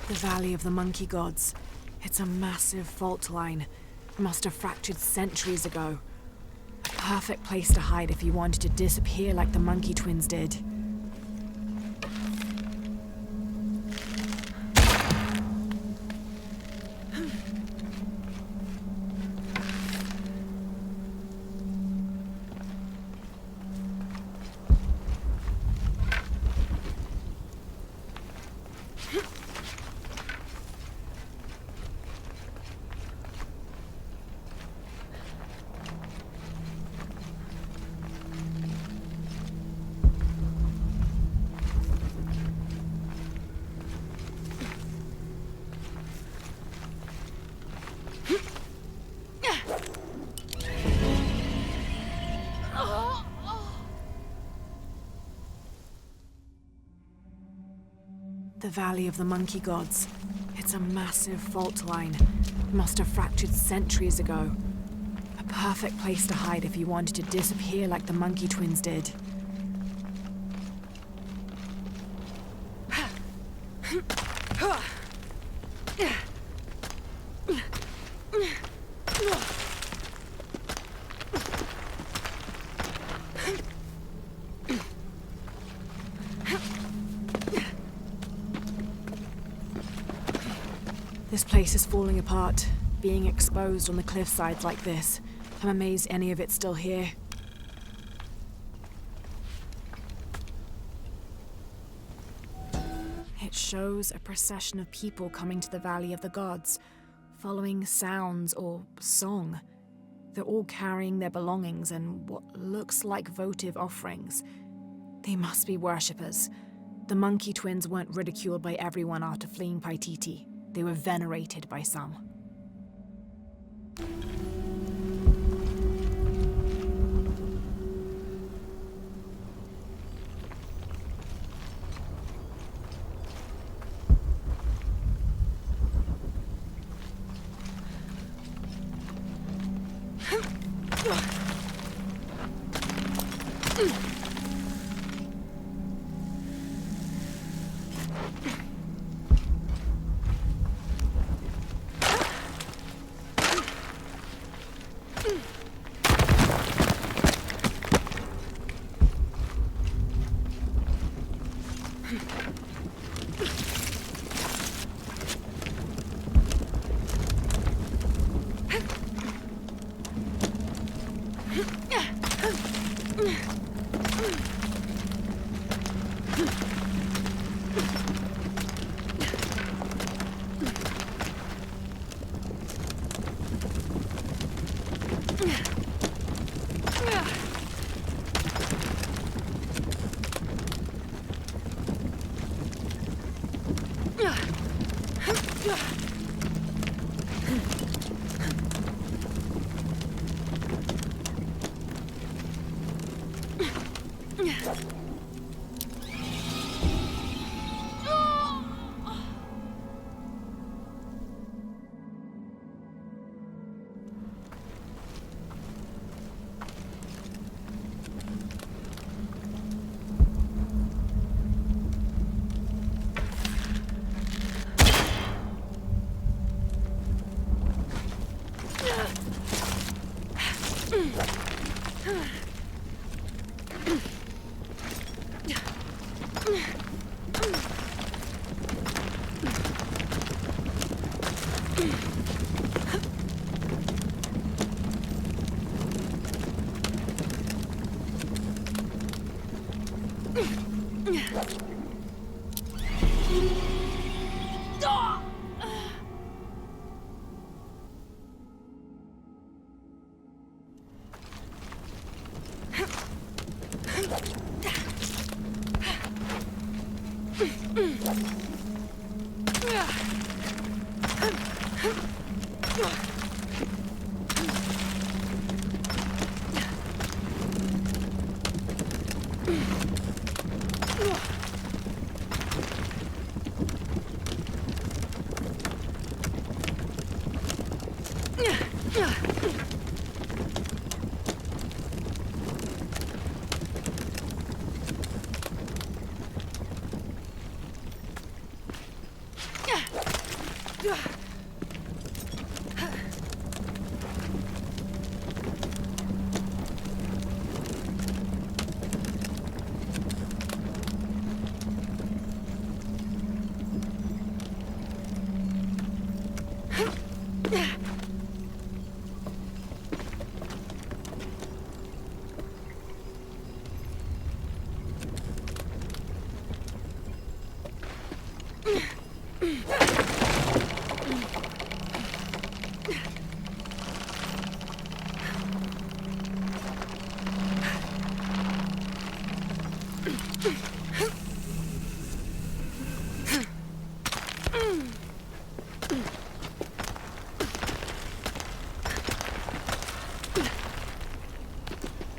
The Valley of the Monkey Gods. It's a massive fault line. It must have fractured centuries ago. A perfect place to hide if you wanted to disappear like the Monkey Twins did. The Valley of the Monkey Gods. It's a massive fault line. Must have fractured centuries ago. A perfect place to hide if you wanted to disappear like the Monkey Twins did. This place is falling apart, being exposed on the cliffsides like this. I'm amazed any of it's still here. It shows a procession of people coming to the Valley of the Gods, following sounds or song. They're all carrying their belongings and what looks like votive offerings. They must be worshippers. The Monkey Twins weren't ridiculed by everyone after fleeing Paititi. They were venerated by some.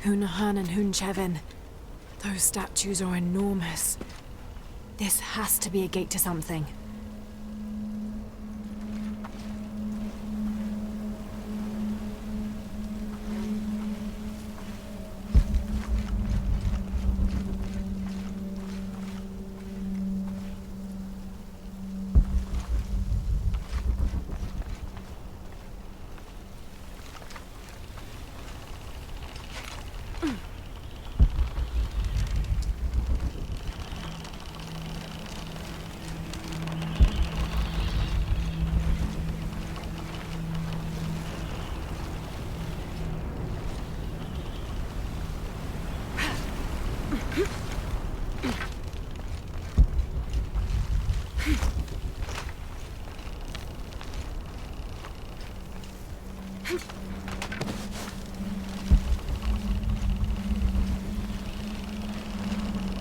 Hunahan and Hunchevin. Those statues are enormous. This has to be a gate to something.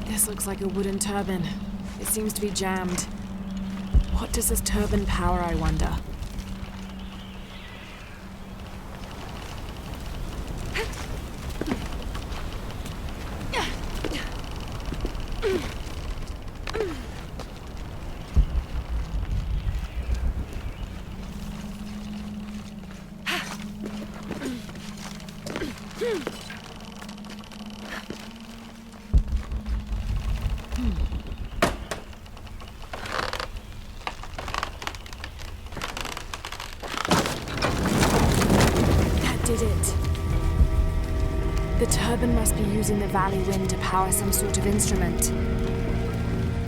This looks like a wooden turbine. It seems to be jammed. What does this turbine power, I wonder? Did it. The turbine must be using the valley wind to power some sort of instrument.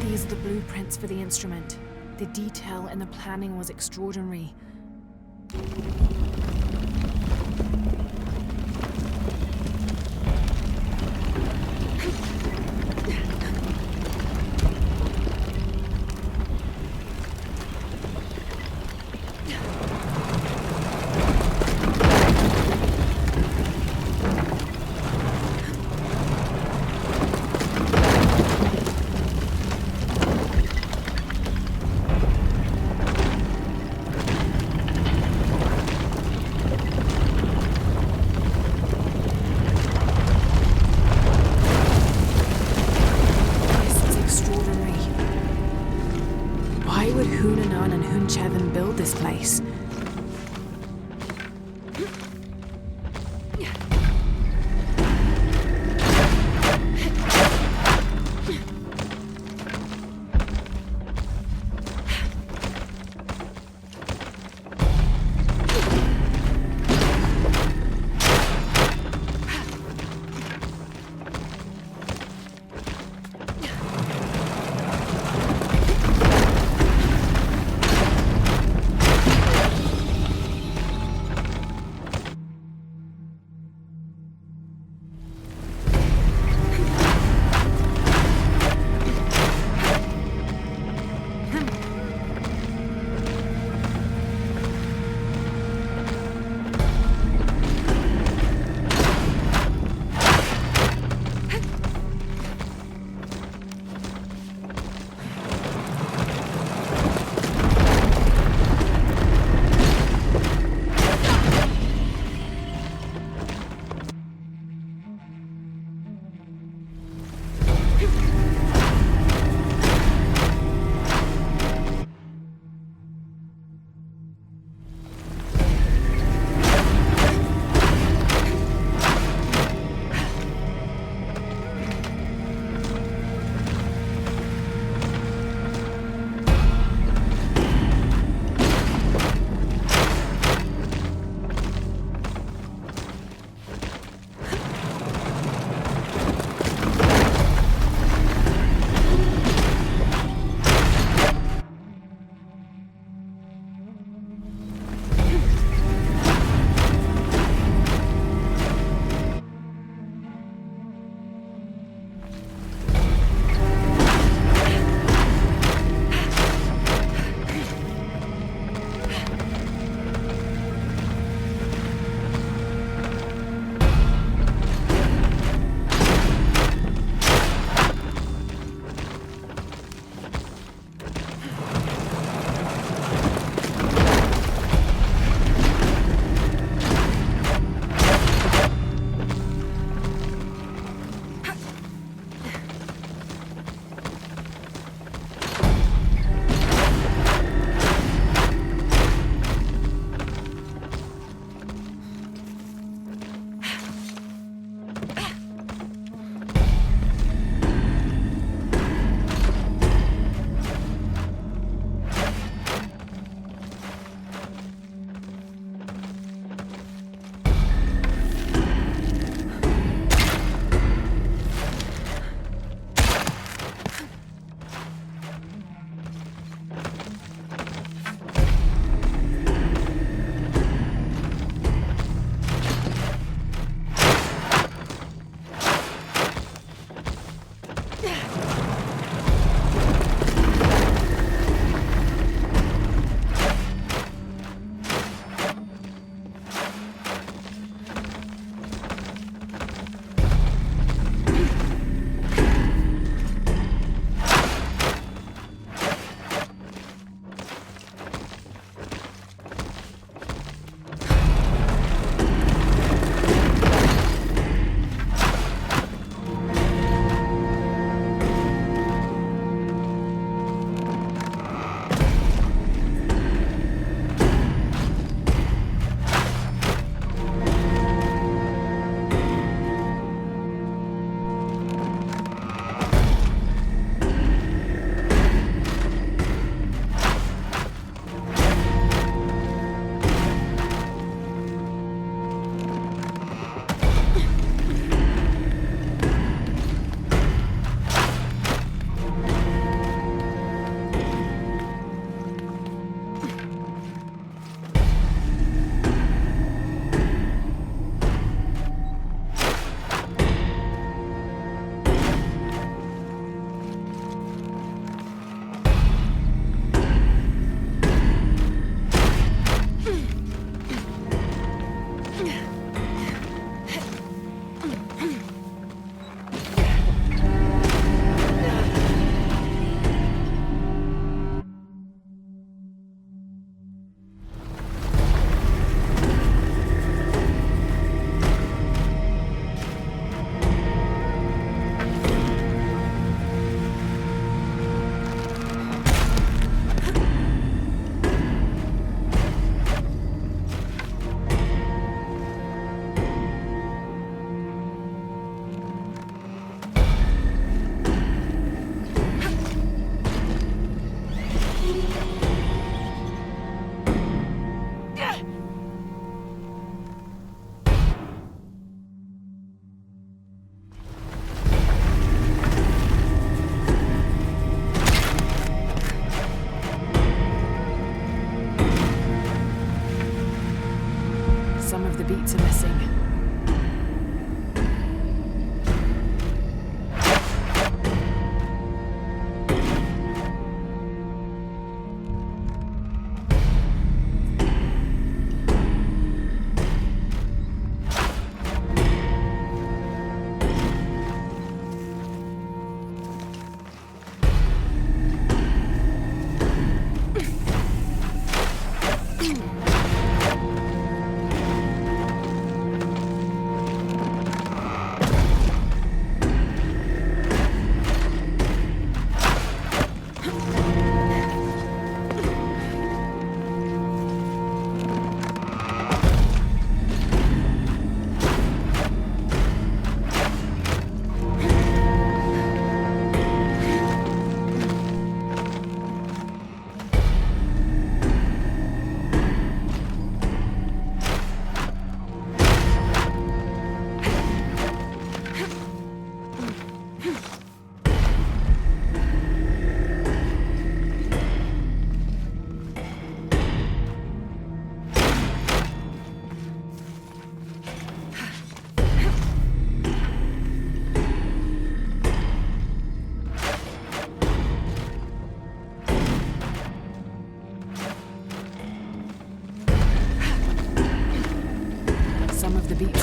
These are the blueprints for the instrument. The detail and the planning was extraordinary.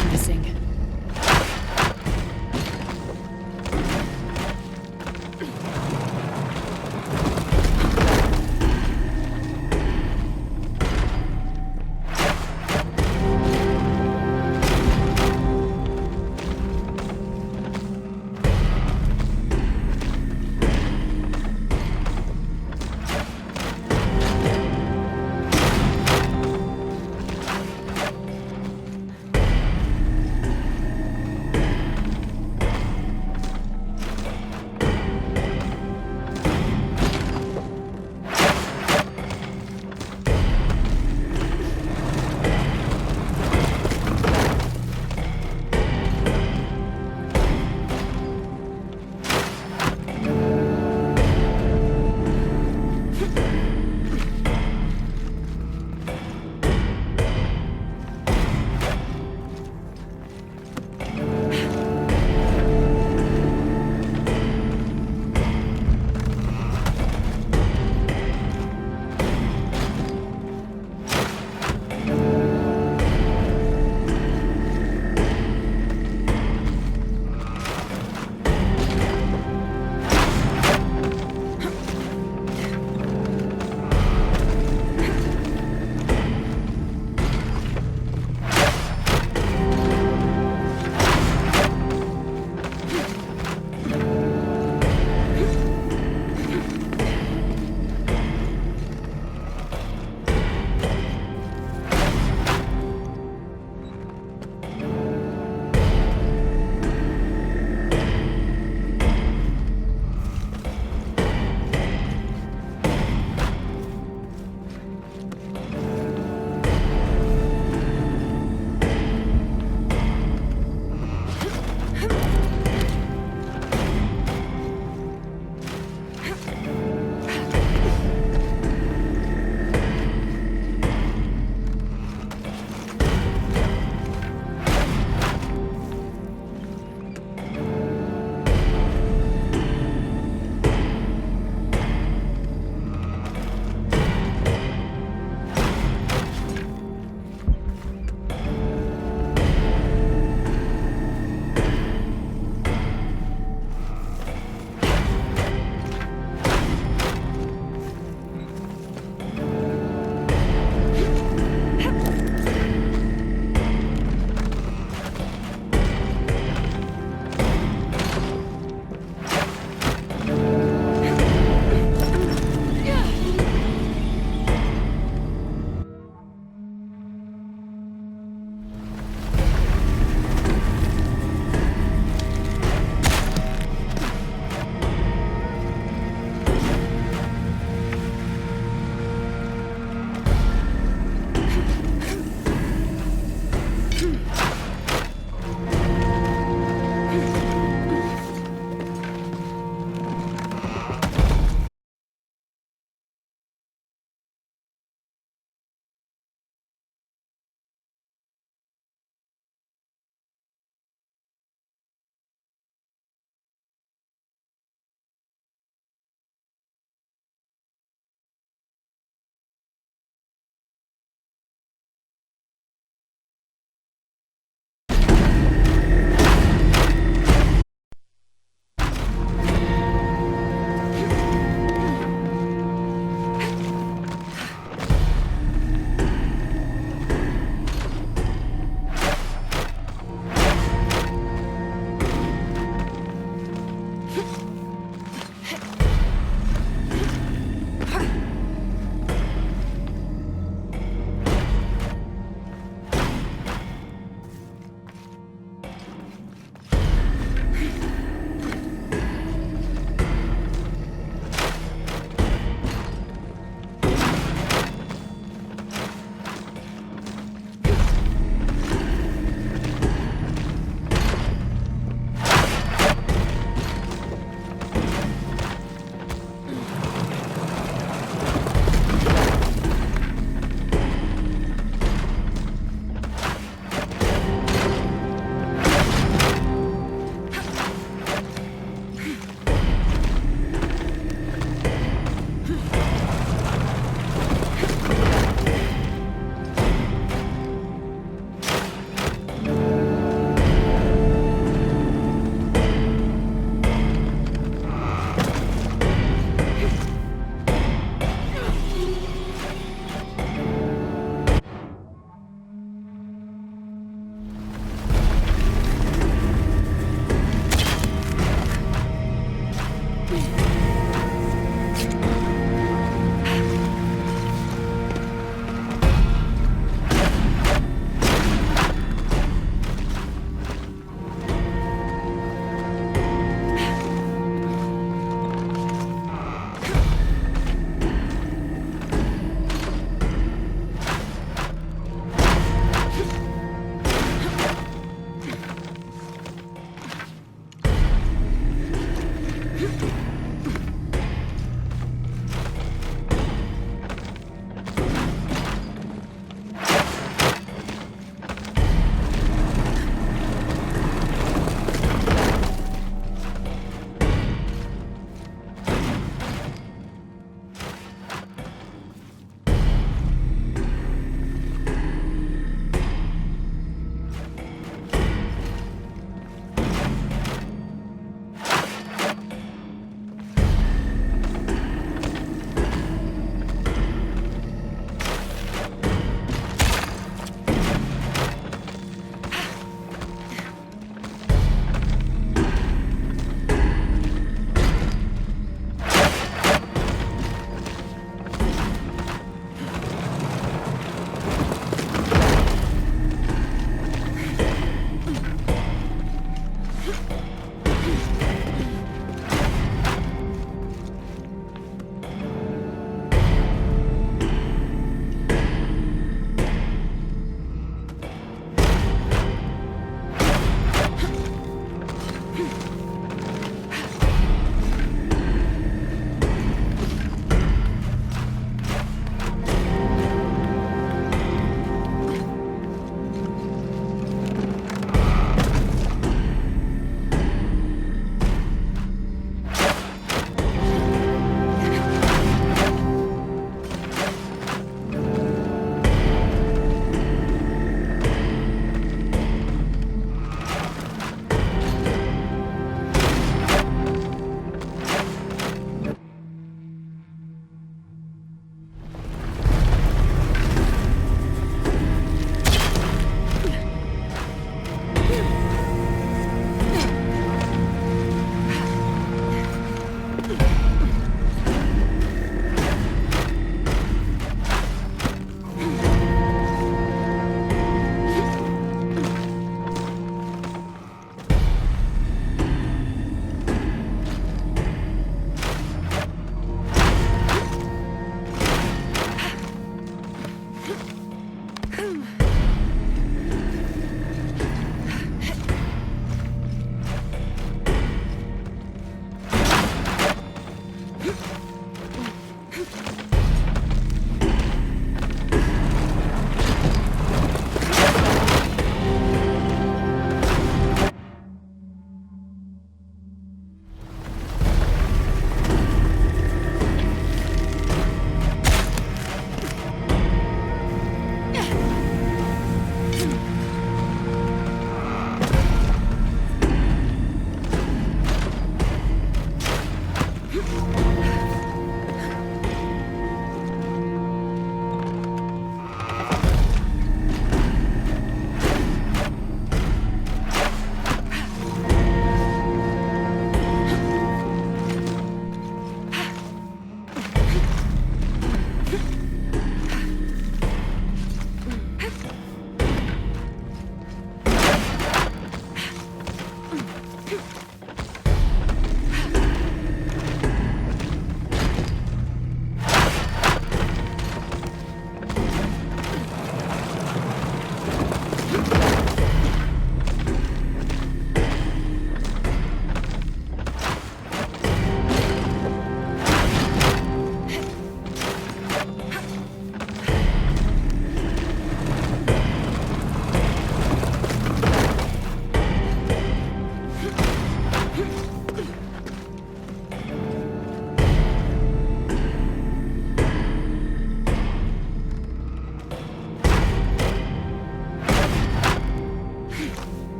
is missing.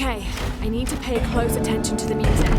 Okay, I need to pay close attention to the music.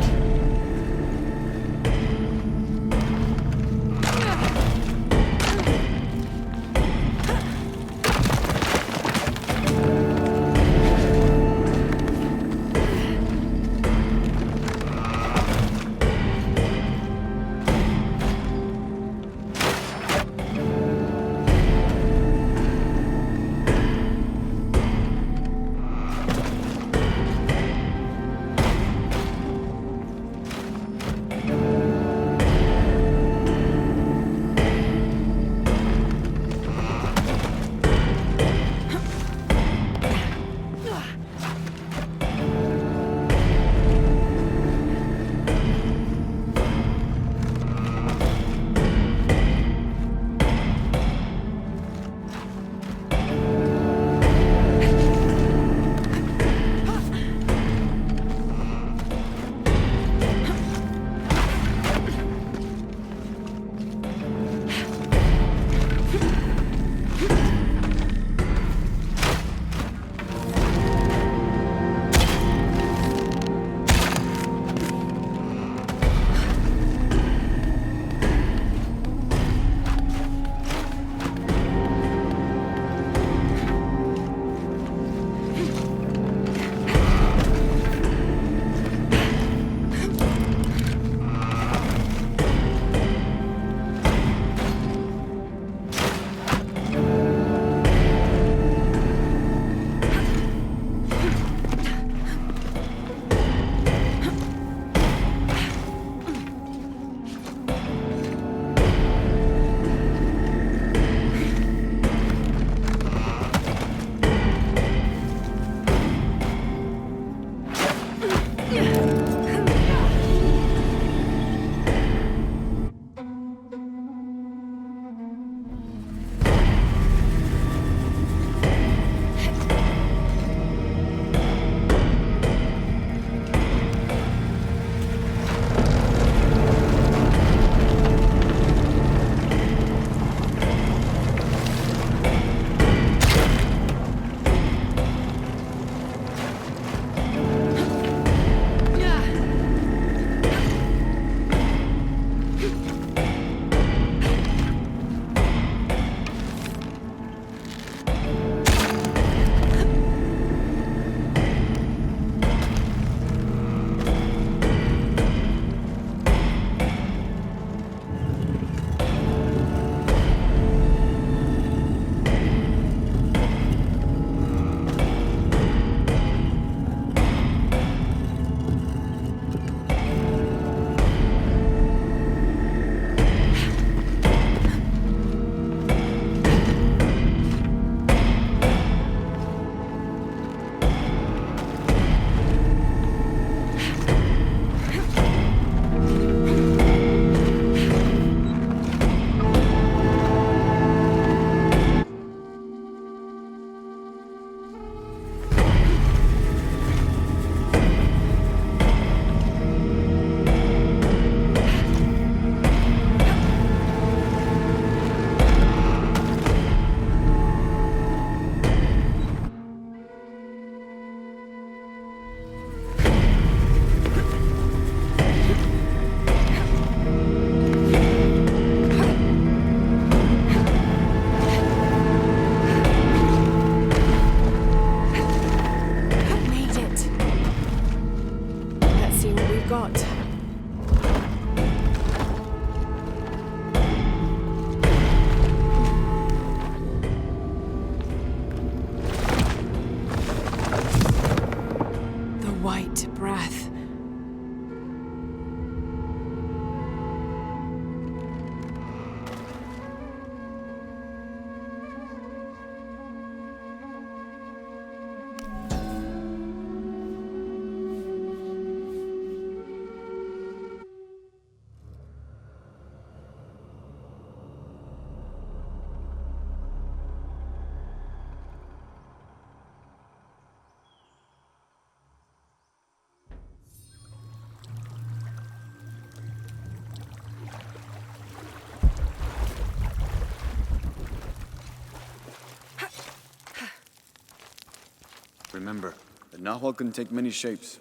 Remember, The Nahual can take many shapes.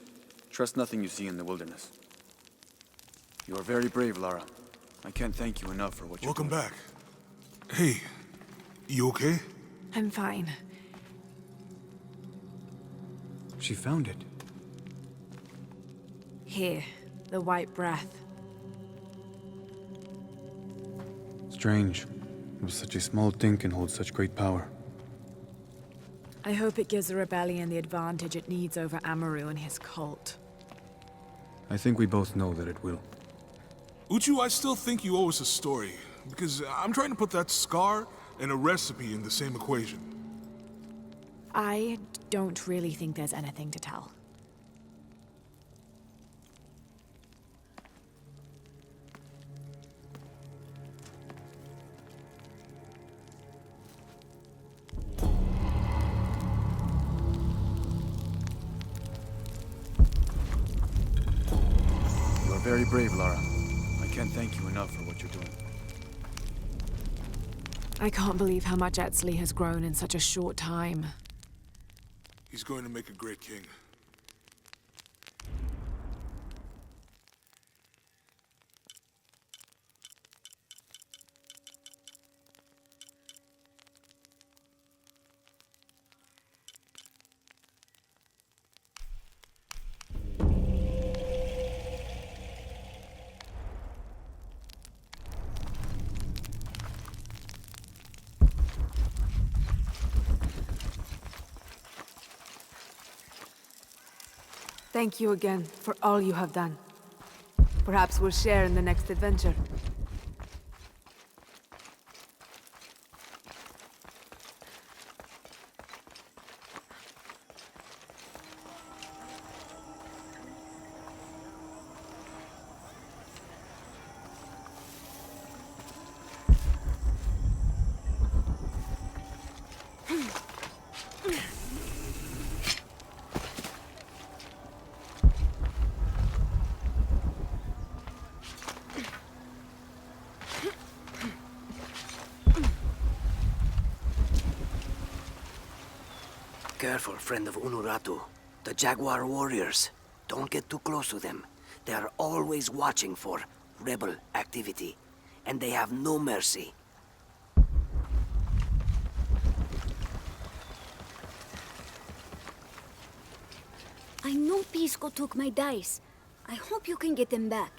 Trust nothing you see in the wilderness. You are very brave, Lara. I can't thank you enough for what you're doing. Welcome back. Hey, you okay? I'm fine. She found it. Here, the white breath. Strange. Such a small thing can hold such great power. I hope it gives the rebellion the advantage it needs over Amaru and his cult. I think we both know that it will. Uchu, I still think you owe us a story, because I'm trying to put that scar and a recipe in the same equation. I don't really think there's anything to tell. You are very brave, Lara. I can't thank you enough for what you're doing. I can't believe how much Etzli has grown in such a short time. He's going to make a great king. Thank you again for all you have done. Perhaps we'll share in the next adventure. Careful, friend of Unuratu. The Jaguar warriors. Don't get too close to them. They are always watching for rebel activity. And they have no mercy. I know Pisco took my dice. I hope you can get them back.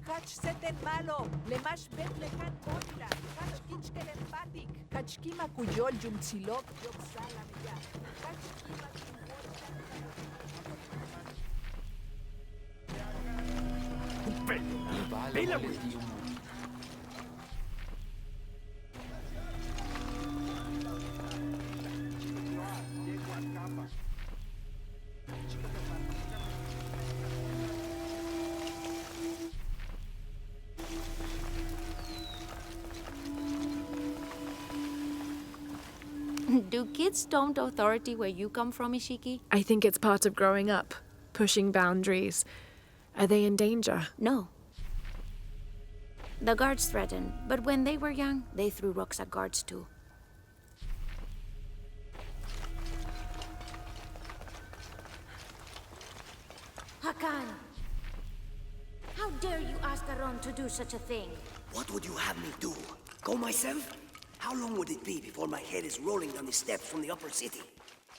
Kach seten malo, lemash bet lekan moila, kach kinchkel empatik, kach kima kuyol yum tzilok yok salamia, kach kima Do kids don't authority where you come from, Ishiki? I think it's part of growing up, pushing boundaries. Are they in danger? No. The guards threatened, but when they were young, they threw rocks at guards too. Hakan! How dare you ask Aron to do such a thing? What would you have me do? Go myself? How long would it be before my head is rolling down the steps from the upper city?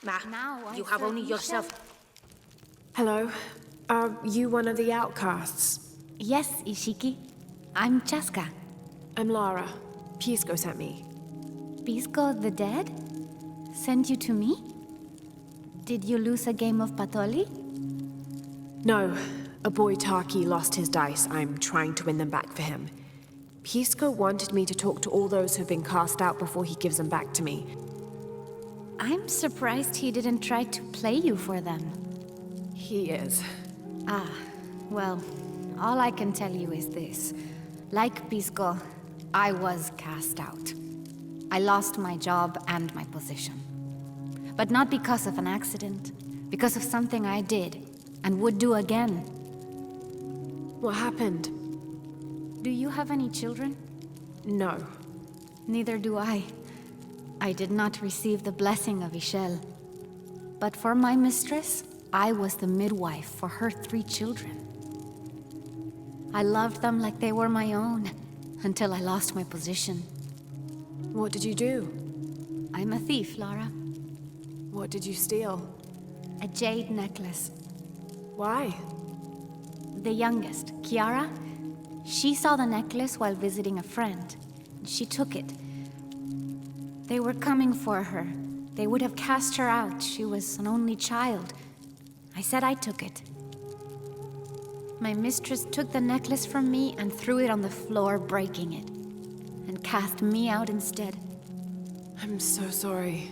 Now you have only yourself. Hello? Are you one of the outcasts? Yes, Ishiki. I'm Chaska. I'm Lara. Pisco sent me. Pisco the dead? Sent you to me? Did you lose a game of Patoli? No. A boy Taki lost his dice. I'm trying to win them back for him. Pisco wanted me to talk to all those who've been cast out before he gives them back to me. I'm surprised he didn't try to play you for them. He is. Ah, well, all I can tell you is this. Like Pisco, I was cast out. I lost my job and my position. But not because of an accident, because of something I did and would do again. What happened? Do you have any children? No. Neither do I. I did not receive the blessing of Ishel. But for my mistress, I was the midwife for her 3 children. I loved them like they were my own, until I lost my position. What did you do? I'm a thief, Lara. What did you steal? A jade necklace. Why? The youngest, Kiara, she saw the necklace while visiting a friend. She took it. They were coming for her. They would have cast her out. She was an only child. I said I took it. My mistress took the necklace from me and threw it on the floor, breaking it, and cast me out instead. I'm so sorry.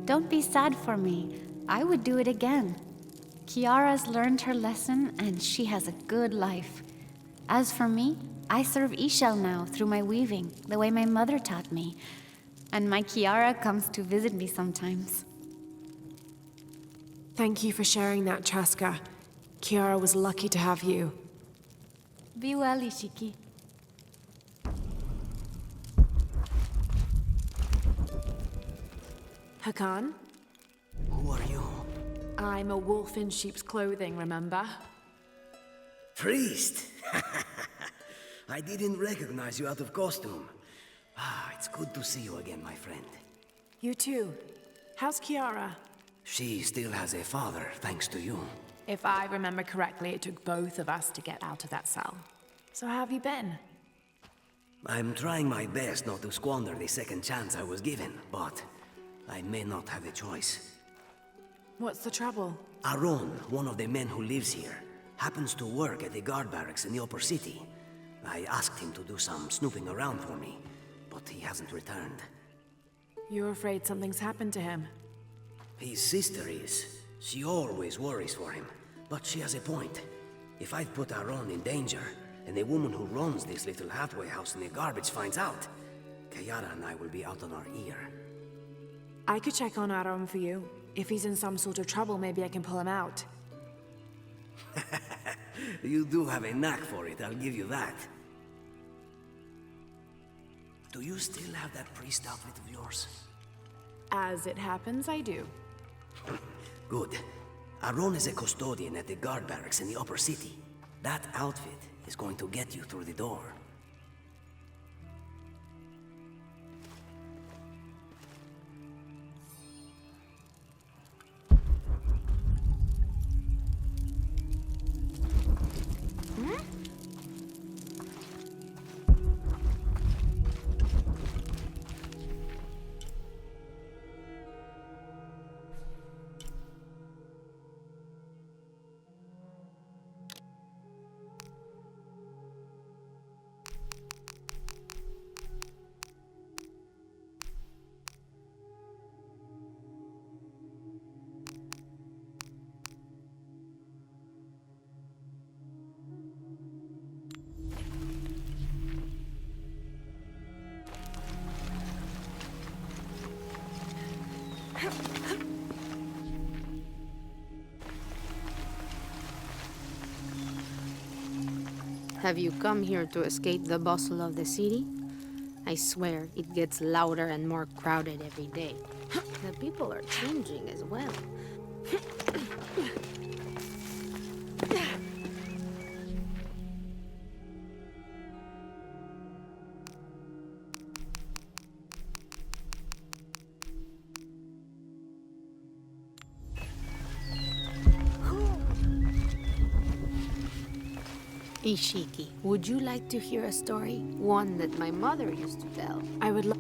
Don't be sad for me. I would do it again. Kiara's learned her lesson, and she has a good life. As for me, I serve Ishel now through my weaving, the way my mother taught me. And my Kiara comes to visit me sometimes. Thank you for sharing that, Chaska. Kiara was lucky to have you. Be well, Ishiki. Hakan? Who are you? I'm a wolf in sheep's clothing, remember? Priest! I didn't recognize you out of costume. It's good to see you again, my friend. You too. How's Kiara? She still has a father, thanks to you. If I remember correctly, it took both of us to get out of that cell. So how have you been? I'm trying my best not to squander the second chance I was given, but I may not have a choice. What's the trouble? Aron, one of the men who lives here, happens to work at the guard barracks in the upper city. I asked him to do some snooping around for me, but he hasn't returned. You're afraid something's happened to him? His sister is. She always worries for him, but she has a point. If I've put Aron in danger, and the woman who runs this little halfway house in the garbage finds out, Kayara and I will be out on our ear. I could check on Aron for you. If he's in some sort of trouble, maybe I can pull him out. You do have a knack for it, I'll give you that. Do you still have that priest outfit of yours? As it happens, I do. Good. Aron is a custodian at the guard barracks in the upper city. That outfit is going to get you through the door. Have you come here to escape the bustle of the city? I swear, it gets louder and more crowded every day. The people are changing as well. Ishiki, would you like to hear a story? One that my mother used to tell. I would love.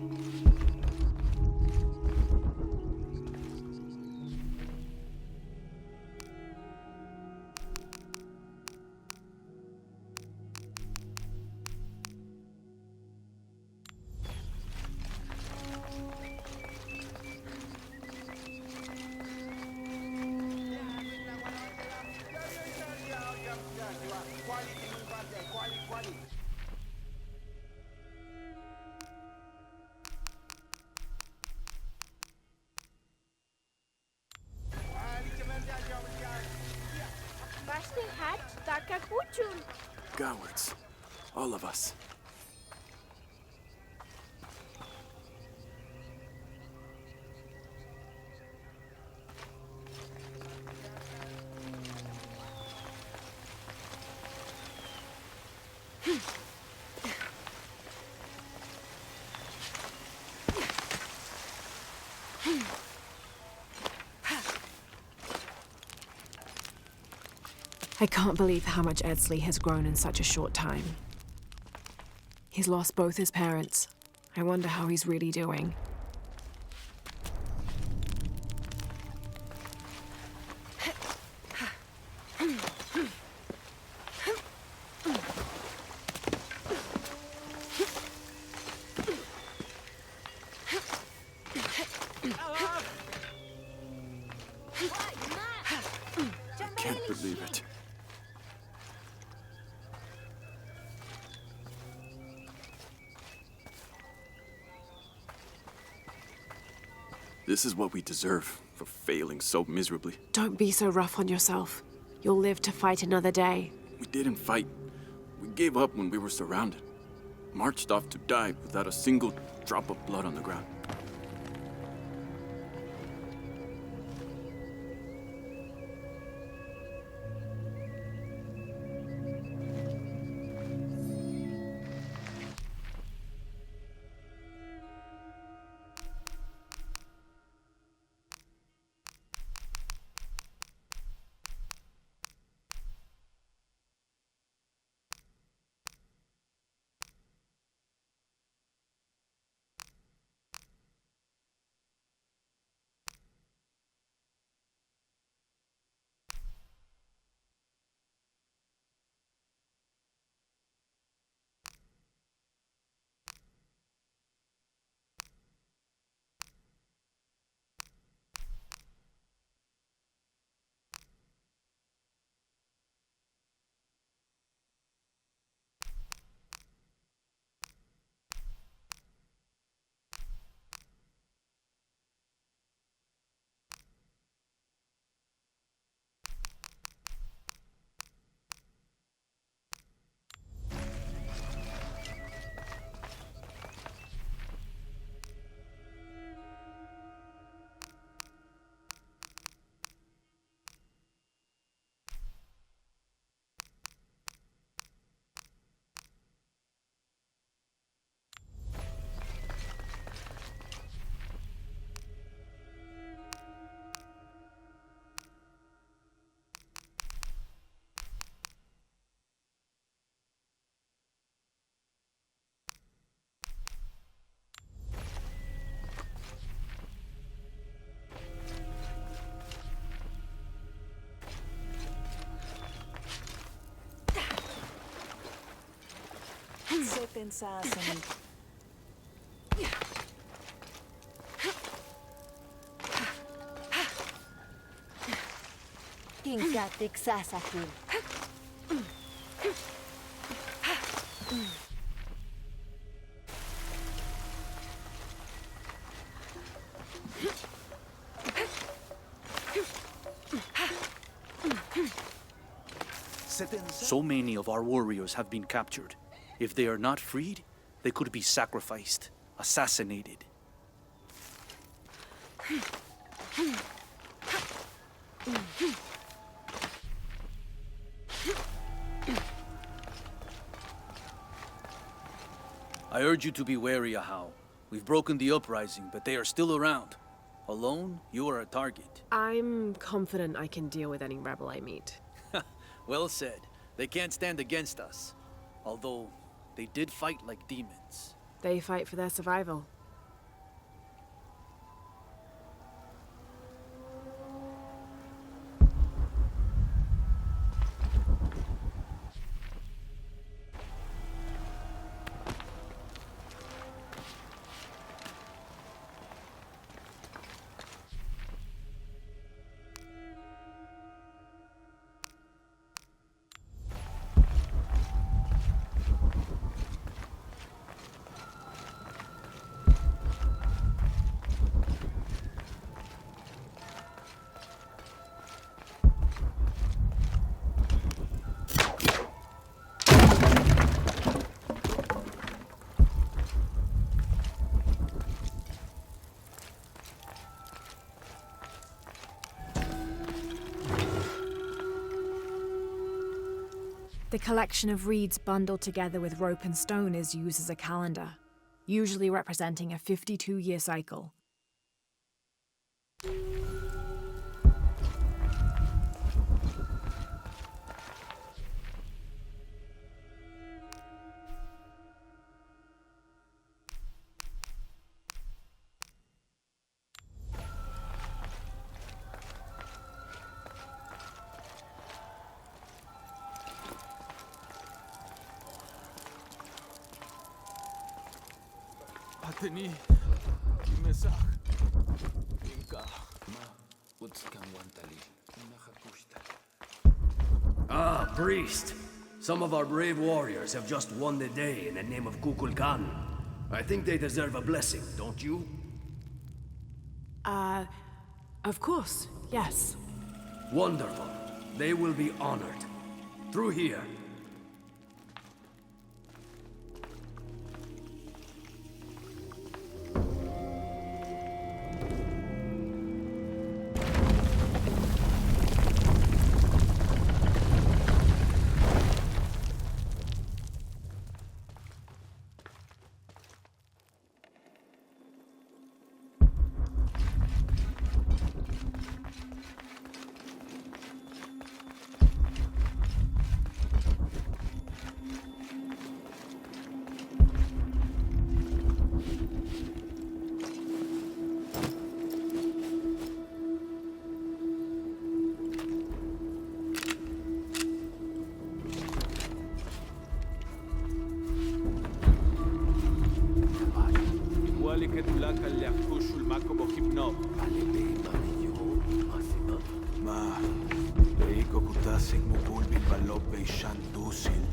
Cowards. All of us. I can't believe how much Edsley has grown in such a short time. He's lost both his parents. I wonder how he's really doing. I can't believe it. This is what we deserve for failing so miserably. Don't be so rough on yourself. You'll live to fight another day. We didn't fight. We gave up when we were surrounded. Marched off to die without a single drop of blood on the ground. Seten sasani. Kinkatik sasakin. So many of our warriors have been captured. If they are not freed, they could be sacrificed, assassinated. I urge you to be wary, Ahau. We've broken the uprising, but they are still around. Alone, you are a target. I'm confident I can deal with any rebel I meet. Well said. They can't stand against us. Although, they did fight like demons. They fight for their survival. The collection of reeds bundled together with rope and stone is used as a calendar, usually representing a 52-year cycle. Ateni, Kimesach, Inka, Ah, priest. Some of our brave warriors have just won the day in the name of Kukulkan. I think they deserve a blessing, don't you? Of course, yes. Wonderful. They will be honored. Through here. Ma, leiko kutasik mukul bilbalop beishan dusil.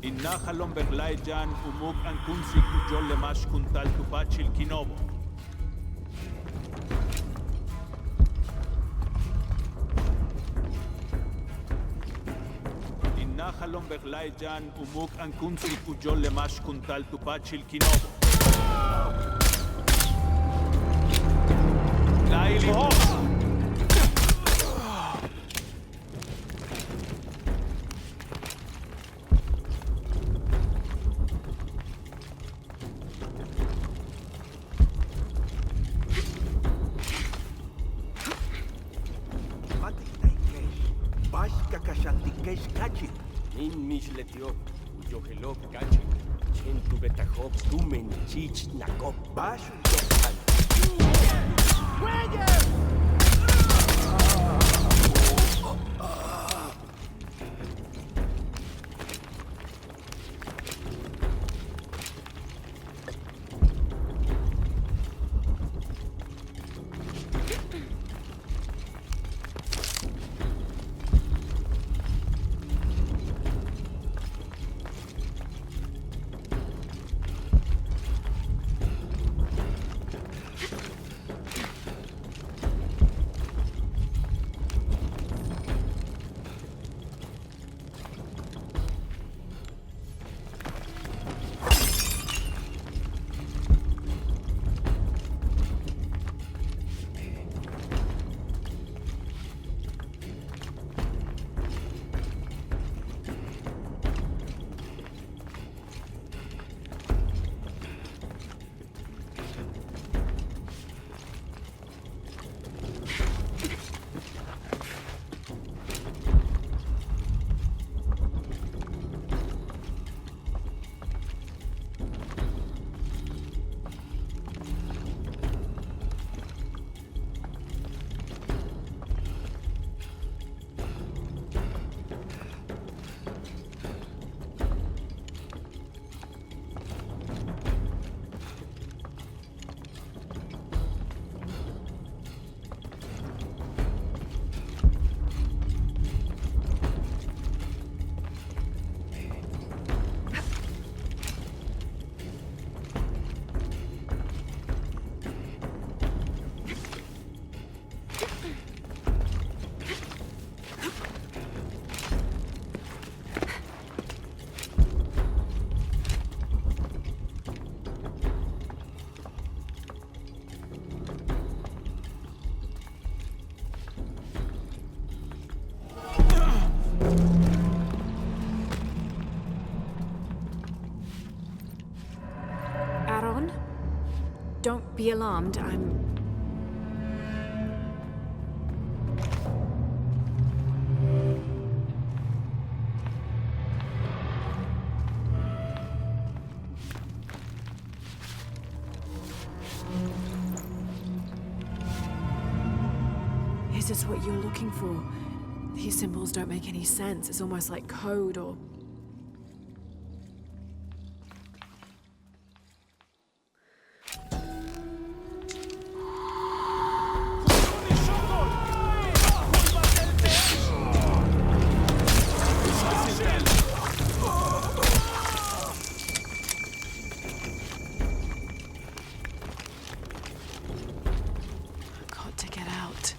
Inna halom berlai jan umuk ankunsik ujol lemash kuntal tupachil kinobo. חלום ברלאי ג'אן ומוק אנקונסי וג'ול למש קונטל טופת של קינובו. לילי הוס! In misletiop, ujohelop kachi, chentu betahop, tumen chich nakop, bashu yokan. be alarmed. Is this what you're looking for? These symbols don't make any sense. It's almost like code or... Got to get out.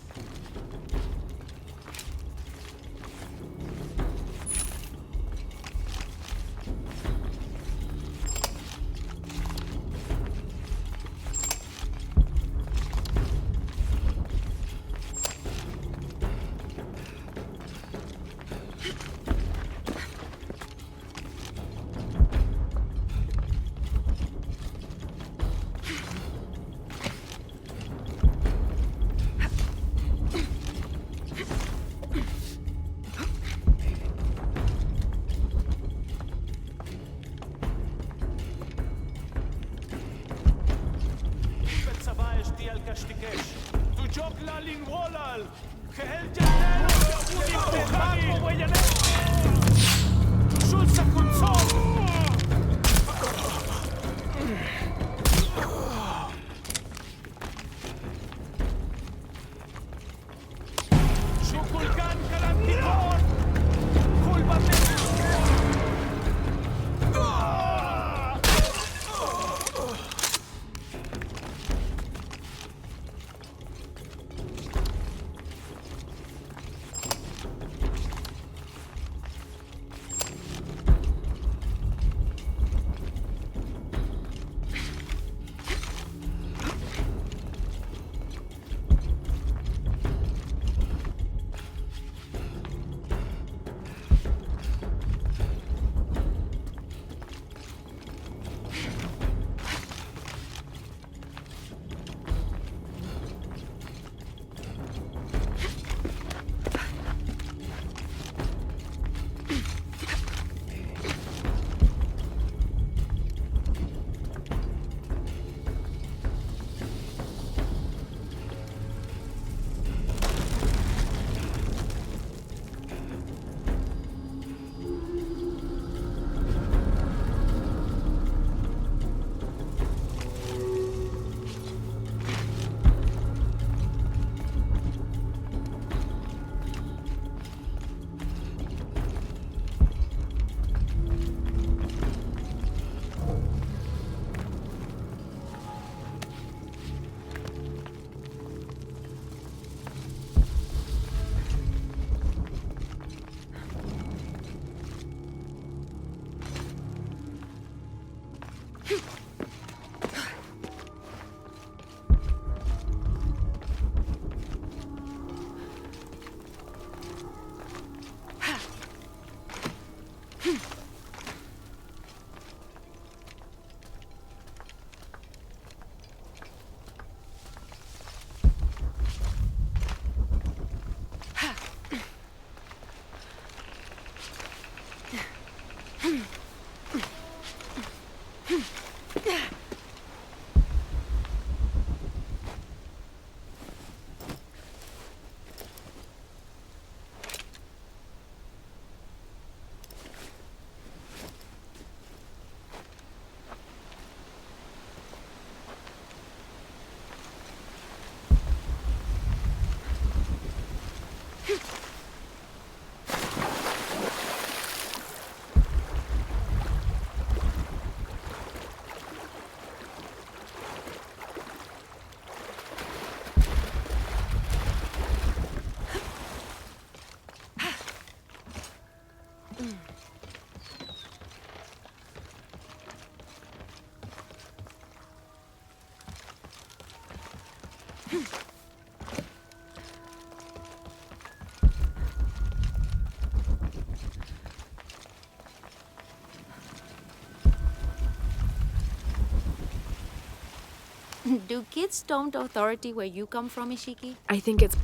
Do kids don't authority where you come from, Ishiki? I think it's...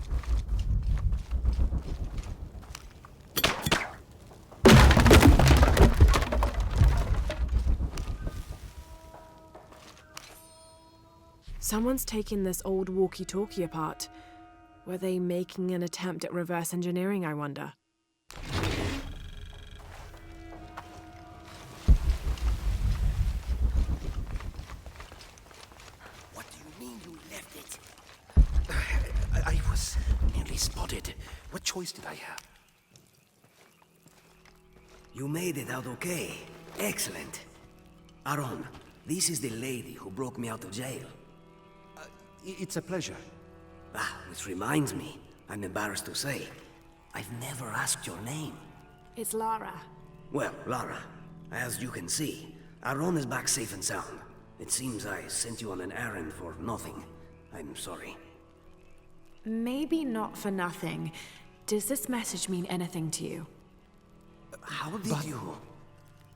Someone's taking this old walkie-talkie apart. Were they making an attempt at reverse engineering, I wonder? What do you mean you left it? I was nearly spotted. What choice did I have? You made it out okay. Excellent. Aaron, this is the lady who broke me out of jail. It's a pleasure. Which reminds me, I'm embarrassed to say, I've never asked your name. It's Lara. Well, Lara, as you can see, Aaron is back safe and sound. It seems I sent you on an errand for nothing. I'm sorry. Maybe not for nothing. Does this message mean anything to you? How did you...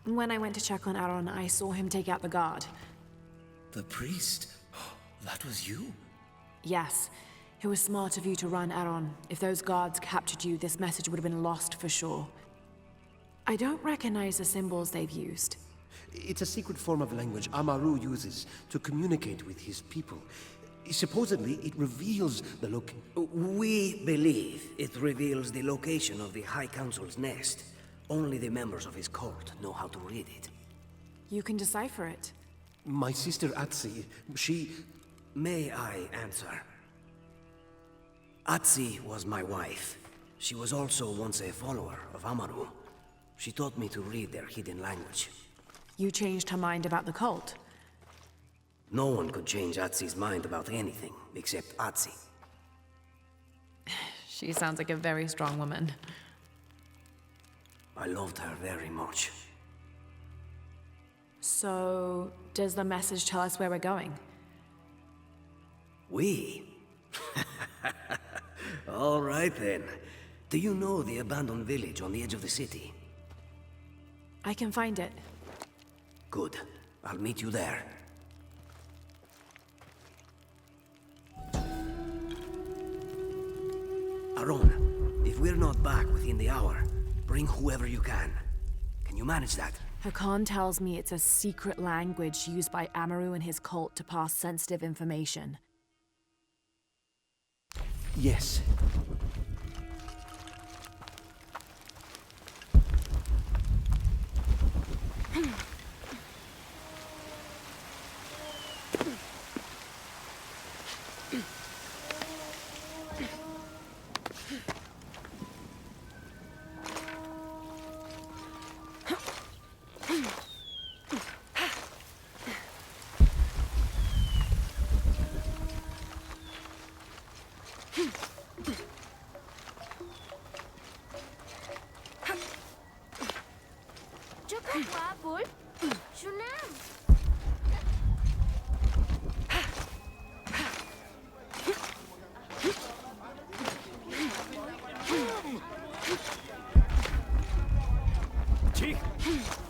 When I went to check on Aaron, I saw him take out the guard. The priest? That was you? Yes. It was smart of you to run, Aaron. If those guards captured you, this message would have been lost for sure. I don't recognize the symbols they've used. It's a secret form of language Amaru uses to communicate with his people. Supposedly, it reveals the We believe it reveals the location of the High Council's nest. Only the members of his cult know how to read it. You can decipher it. My sister Atsi, she... May I answer? Atsi was my wife. She was also once a follower of Amaru. She taught me to read their hidden language. You changed her mind about the cult? No one could change Atsi's mind about anything, except Atsi. She sounds like a very strong woman. I loved her very much. So, does the message tell us where we're going? We? All right then. Do you know the abandoned village on the edge of the city? I can find it. Good. I'll meet you there. Aaron, if we're not back within the hour, bring whoever you can. Can you manage that? Hakan tells me it's a secret language used by Amaru and his cult to pass sensitive information. Yes.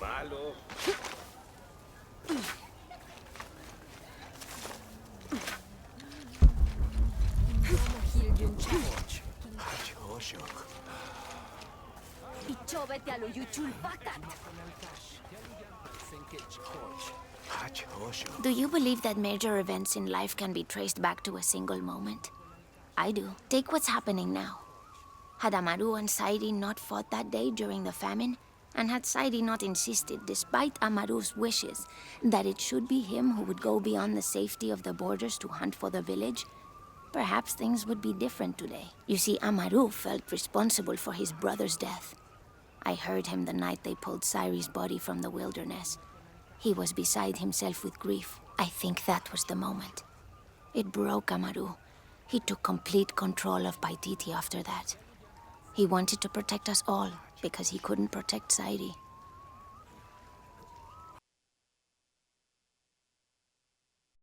Malo. Do you believe that major events in life can be traced back to a single moment? I do. Take what's happening now. Had Amaru and Sairi not fought that day during the famine, and had Sairi not insisted, despite Amaru's wishes, that it should be him who would go beyond the safety of the borders to hunt for the village, perhaps things would be different today. You see, Amaru felt responsible for his brother's death. I heard him the night they pulled Sairi's body from the wilderness. He was beside himself with grief. I think that was the moment. It broke Amaru. He took complete control of Paititi after that. He wanted to protect us all, because he couldn't protect Sairi.